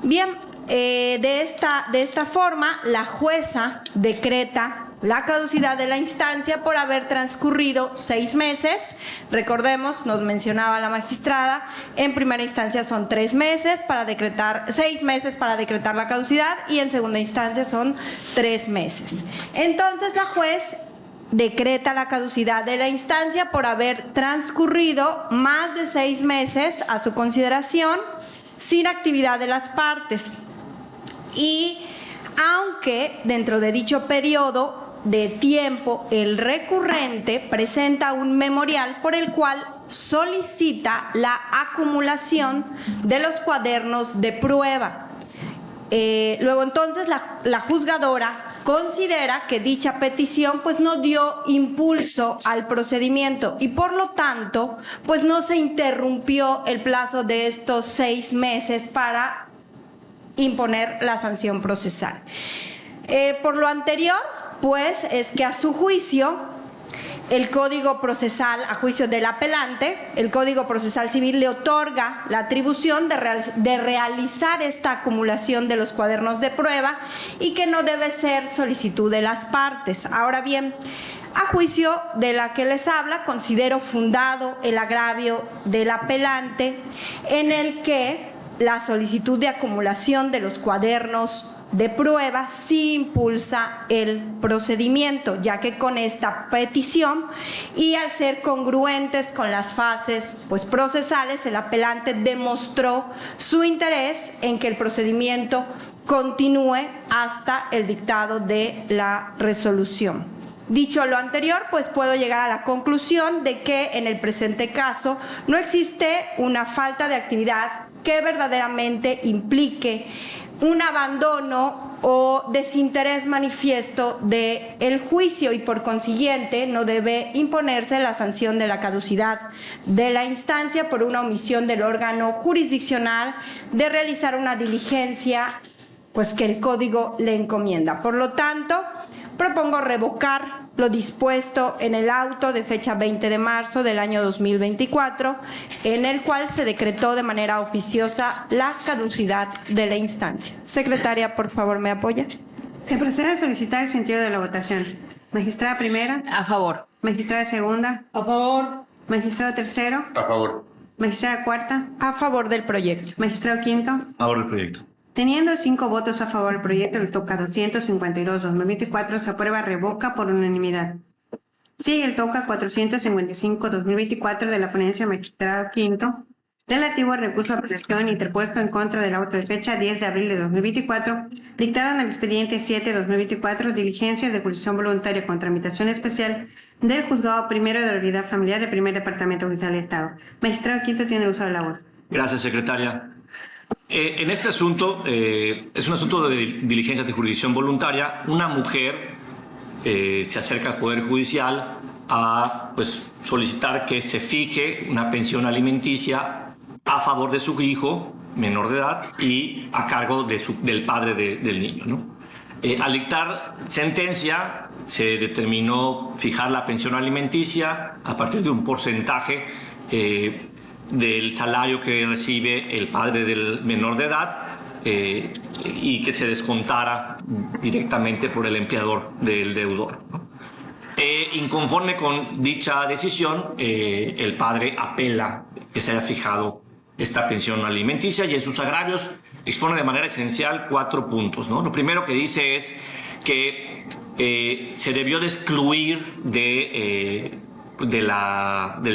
Bien, de esta forma, la jueza decreta la caducidad de la instancia por haber transcurrido 6 meses. Recordemos, nos mencionaba la magistrada, en primera instancia son 3 meses para decretar, 6 meses para decretar la caducidad, y en segunda instancia son 3 meses. Entonces la juez decreta la caducidad de la instancia por haber transcurrido más de 6 meses a su consideración sin actividad de las partes. Y aunque dentro de dicho periodo de tiempo el recurrente presenta un memorial por el cual solicita la acumulación de los cuadernos de prueba. Luego entonces la juzgadora considera que dicha petición pues no dio impulso al procedimiento y por lo tanto pues no se interrumpió el plazo de estos 6 meses para imponer la sanción procesal. Por lo anterior, pues es que a su juicio, el Código Procesal, a juicio del apelante, el Código Procesal Civil le otorga la atribución de realizar esta acumulación de los cuadernos de prueba y que no debe ser solicitud de las partes. Ahora bien, a juicio de la que les habla, considero fundado el agravio del apelante en el que la solicitud de acumulación de los cuadernos de prueba sí impulsa el procedimiento, ya que con esta petición y al ser congruentes con las fases pues procesales, el apelante demostró su interés en que el procedimiento continúe hasta el dictado de la resolución. Dicho lo anterior, pues puedo llegar a la conclusión de que en el presente caso no existe una falta de actividad que verdaderamente implique un abandono o desinterés manifiesto del juicio y por consiguiente no debe imponerse la sanción de la caducidad de la instancia por una omisión del órgano jurisdiccional de realizar una diligencia pues que el código le encomienda. Por lo tanto, propongo revocar lo dispuesto en el auto de fecha 20 de marzo del año 2024, en el cual se decretó de manera oficiosa la caducidad de la instancia. Secretaria, por favor, ¿me apoya?
Se procede a solicitar el sentido de la votación. Magistrada primera.
A favor.
Magistrada segunda.
A favor.
Magistrado tercero.
A favor.
Magistrada cuarta.
A favor del proyecto.
Magistrado quinto.
A favor del proyecto.
Teniendo 5 votos a favor del proyecto del TOCA 252-2024, se aprueba revoca por unanimidad. Sigue el TOCA 455-2024 de la ponencia magistrado quinto, relativo al recurso de apelación interpuesto en contra del auto de fecha 10 de abril de 2024, dictado en el expediente 7-2024, diligencias de jurisdicción voluntaria con tramitación especial del juzgado primero de la unidad familiar del primer departamento judicial del Estado. Magistrado quinto, tiene el uso de la voz.
Gracias, secretaria. En este asunto, es un asunto de diligencias de jurisdicción voluntaria. Una mujer se acerca al Poder Judicial a solicitar que se fije una pensión alimenticia a favor de su hijo menor de edad y a cargo del padre del niño, ¿no? Al dictar sentencia, se determinó fijar la pensión alimenticia a partir de un porcentaje del salario que recibe el padre del menor de edad y que se descontara directamente por el empleador del deudor, ¿no? Inconforme con dicha decisión, el padre apela que se haya fijado esta pensión alimenticia y en sus agravios expone de manera esencial 4 puntos, ¿no? Lo primero que dice es que se debió de excluir del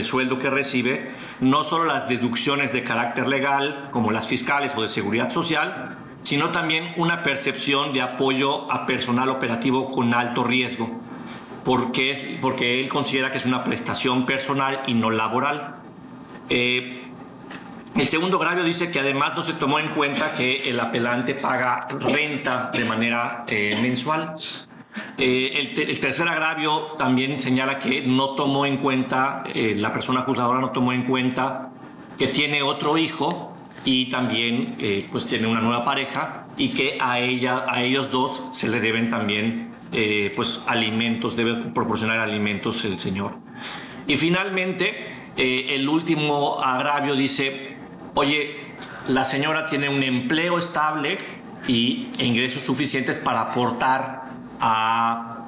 sueldo que recibe no solo las deducciones de carácter legal, como las fiscales o de seguridad social, sino también una percepción de apoyo a personal operativo con alto riesgo, porque él considera que es una prestación personal y no laboral. El segundo agravio dice que además no se tomó en cuenta que el apelante paga renta de manera mensual. El tercer agravio también señala que no tomó en cuenta, la persona juzgadora no tomó en cuenta que tiene otro hijo y también pues tiene una nueva pareja y que a ellos dos se le deben también pues alimentos, debe proporcionar alimentos el señor. Y finalmente el último agravio dice, oye, la señora tiene un empleo estable e ingresos suficientes para aportar a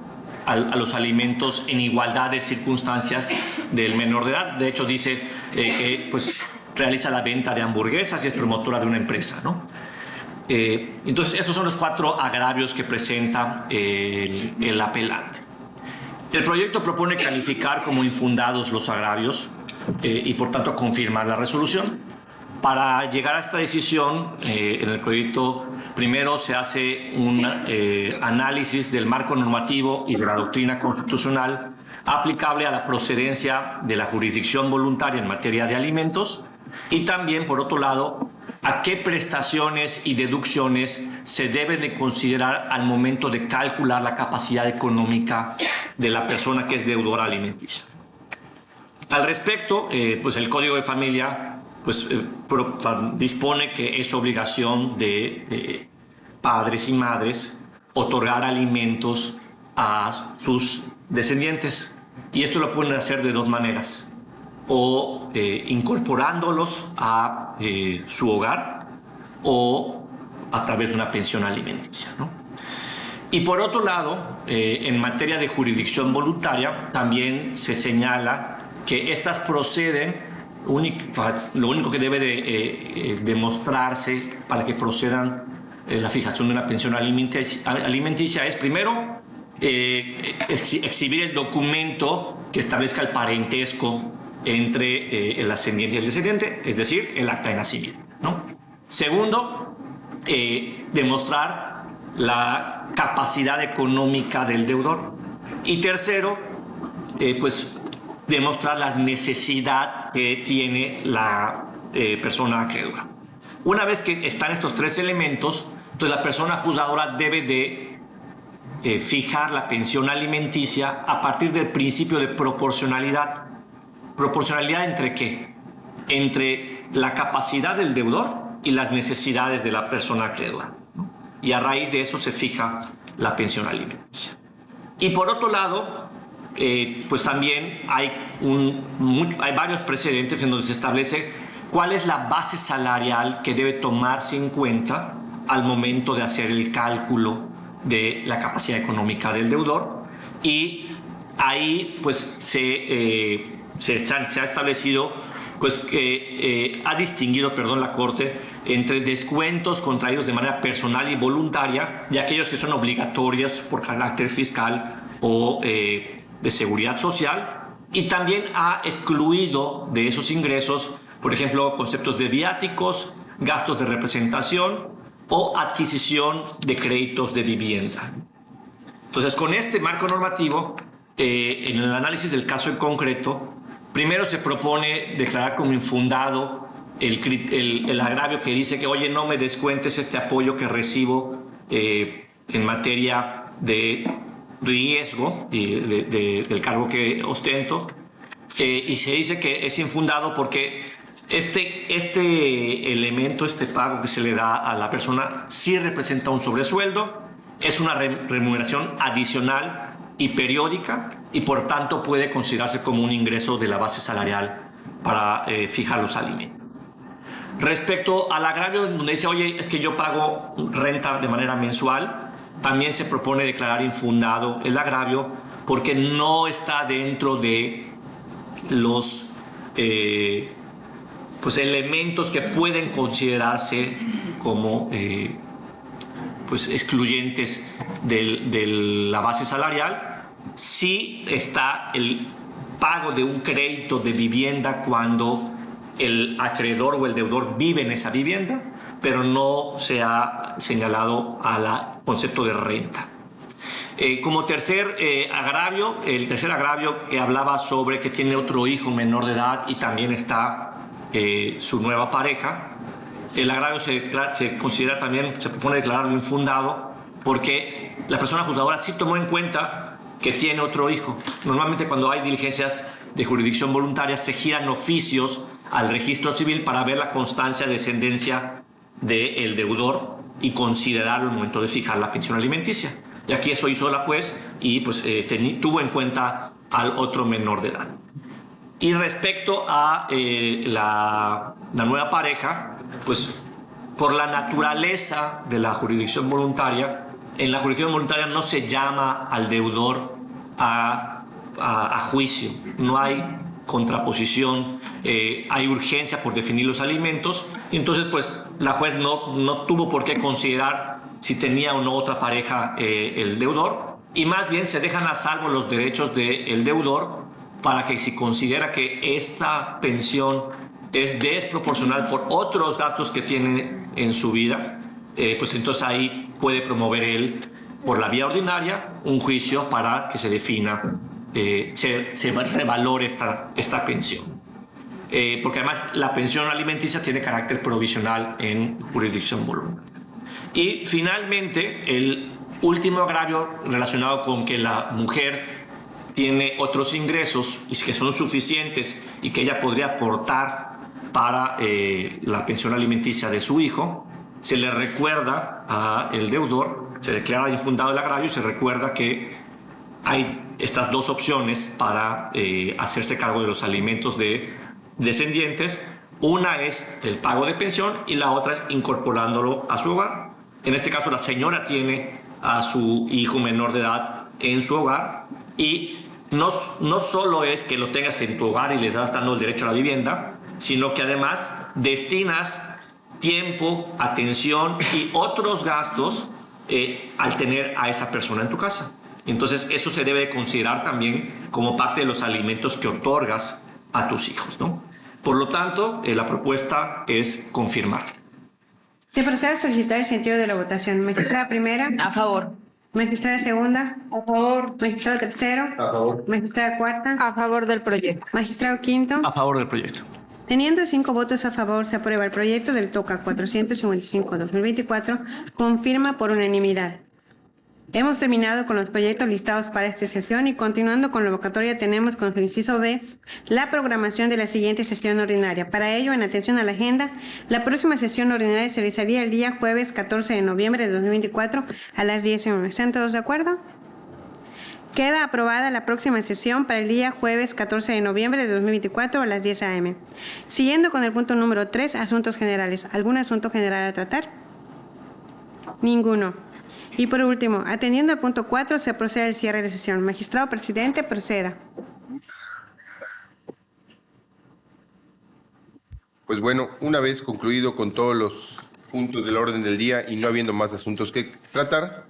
los alimentos en igualdad de circunstancias del menor de edad. De hecho dice que pues realiza la venta de hamburguesas y es promotora de una empresa, ¿no? Entonces estos son los 4 agravios que presenta el apelante. El proyecto propone calificar como infundados los agravios y por tanto confirmar la resolución. Para llegar a esta decisión, en el proyecto primero se hace un análisis del marco normativo y de la doctrina constitucional aplicable a la procedencia de la jurisdicción voluntaria en materia de alimentos y también, por otro lado, a qué prestaciones y deducciones se deben de considerar al momento de calcular la capacidad económica de la persona que es deudora alimenticia. Al respecto, pues el Código de Familia pues, dispone que es obligación de padres y madres otorgar alimentos a sus descendientes. Y esto lo pueden hacer de 2 maneras. O incorporándolos a su hogar o a través de una pensión alimenticia, ¿no? Y por otro lado, en materia de jurisdicción voluntaria, también se señala que estas proceden. Lo único que debe de demostrarse para que procedan la fijación de una pensión alimenticia es primero exhibir el documento que establezca el parentesco entre el ascendiente y el descendiente, es decir, el acta de nacimiento, ¿no? Segundo, demostrar la capacidad económica del deudor. Y tercero, pues demostrar la necesidad que tiene la persona acreedora. Una vez que están estos 3 elementos, entonces la persona juzgadora debe de fijar la pensión alimenticia a partir del principio de proporcionalidad. ¿Proporcionalidad entre qué? Entre la capacidad del deudor y las necesidades de la persona acreedora, ¿no? Y a raíz de eso se fija la pensión alimenticia. Y por otro lado, pues también hay varios precedentes en donde se establece cuál es la base salarial que debe tomarse en cuenta al momento de hacer el cálculo de la capacidad económica del deudor. Y ahí pues se ha establecido, pues que ha distinguido, la Corte entre descuentos contraídos de manera personal y voluntaria y aquellos que son obligatorios por carácter fiscal o de seguridad social, y también ha excluido de esos ingresos, por ejemplo, conceptos de viáticos, gastos de representación o adquisición de créditos de vivienda. Entonces, con este marco normativo, en el análisis del caso en concreto, primero se propone declarar como infundado el agravio que dice que, oye, no me descuentes este apoyo que recibo en materia de riesgo del cargo que ostento, y se dice que es infundado porque este elemento, este pago que se le da a la persona sí representa un sobresueldo, es una remuneración adicional y periódica y por tanto puede considerarse como un ingreso de la base salarial para fijar los alimentos. Respecto al agravio donde dice, oye, es que yo pago renta de manera mensual, también se propone declarar infundado el agravio porque no está dentro de los pues elementos que pueden considerarse como pues excluyentes de la base salarial. Sí está el pago de un crédito de vivienda cuando el acreedor o el deudor vive en esa vivienda, pero no se ha señalado al concepto de renta. Como tercer agravio, el tercer agravio que hablaba sobre que tiene otro hijo menor de edad y también está su nueva pareja. El agravio se considera también, se propone declararlo infundado porque la persona juzgadora sí tomó en cuenta que tiene otro hijo. Normalmente cuando hay diligencias de jurisdicción voluntaria se giran oficios al registro civil para ver la constancia de descendencia del deudor y considerarlo al momento de fijar la pensión alimenticia. Y aquí eso hizo la juez y pues tuvo en cuenta al otro menor de edad. Y respecto a la nueva pareja, pues por la naturaleza de la jurisdicción voluntaria, en la jurisdicción voluntaria no se llama al deudor a juicio, no hay contraposición, hay urgencia por definir los alimentos, y entonces pues la juez no tuvo por qué considerar si tenía o no otra pareja el deudor, y más bien se dejan a salvo los derechos del deudor para que si considera que esta pensión es desproporcional por otros gastos que tiene en su vida, pues entonces ahí puede promover él por la vía ordinaria un juicio para que se defina, se revalore esta pensión. Porque además la pensión alimenticia tiene carácter provisional en jurisdicción voluntaria. Y finalmente, el último agravio relacionado con que la mujer tiene otros ingresos y que son suficientes y que ella podría aportar para la pensión alimenticia de su hijo, se le recuerda al deudor, se declara infundado el agravio y se recuerda que hay estas dos opciones para hacerse cargo de los alimentos de descendientes. Una es el pago de pensión y la otra es incorporándolo a su hogar. En este caso, la señora tiene a su hijo menor de edad en su hogar y no solo es que lo tengas en tu hogar y le estás dando el derecho a la vivienda, sino que además destinas tiempo, atención y otros gastos al tener a esa persona en tu casa. Entonces, eso se debe considerar también como parte de los alimentos que otorgas a tus hijos, ¿no? Por lo tanto, la propuesta es confirmar.
Se procede a solicitar el sentido de la votación. Magistrada primera.
A favor.
Magistrada segunda. A favor. Magistrado tercero.
A favor.
Magistrada cuarta.
A favor del proyecto.
Magistrado quinto.
A favor del proyecto.
Teniendo 5 votos a favor, se aprueba el proyecto del TOCA 455-2024, confirma por unanimidad. Hemos terminado con los proyectos listados para esta sesión y continuando con la convocatoria tenemos con su inciso B la programación de la siguiente sesión ordinaria. Para ello, en atención a la agenda, la próxima sesión ordinaria se realizaría el día jueves 14 de noviembre de 2024 a las 10 a.m. ¿Están todos de acuerdo? Queda aprobada la próxima sesión para el día jueves 14 de noviembre de 2024 a las 10 a.m. Siguiendo con el punto número 3, asuntos generales. ¿Algún asunto general a tratar? Ninguno. Y por último, atendiendo al punto 4, se procede al cierre de sesión. Magistrado presidente, proceda.
Pues bueno, una vez concluido con todos los puntos del orden del día y no habiendo más asuntos que tratar,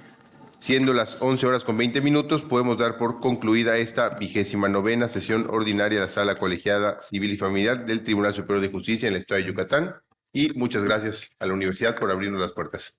siendo las 11:20, podemos dar por concluida esta 29ª sesión ordinaria de la Sala Colegiada Civil y Familiar del Tribunal Superior de Justicia en el Estado de Yucatán. Y muchas gracias a la universidad por abrirnos las puertas.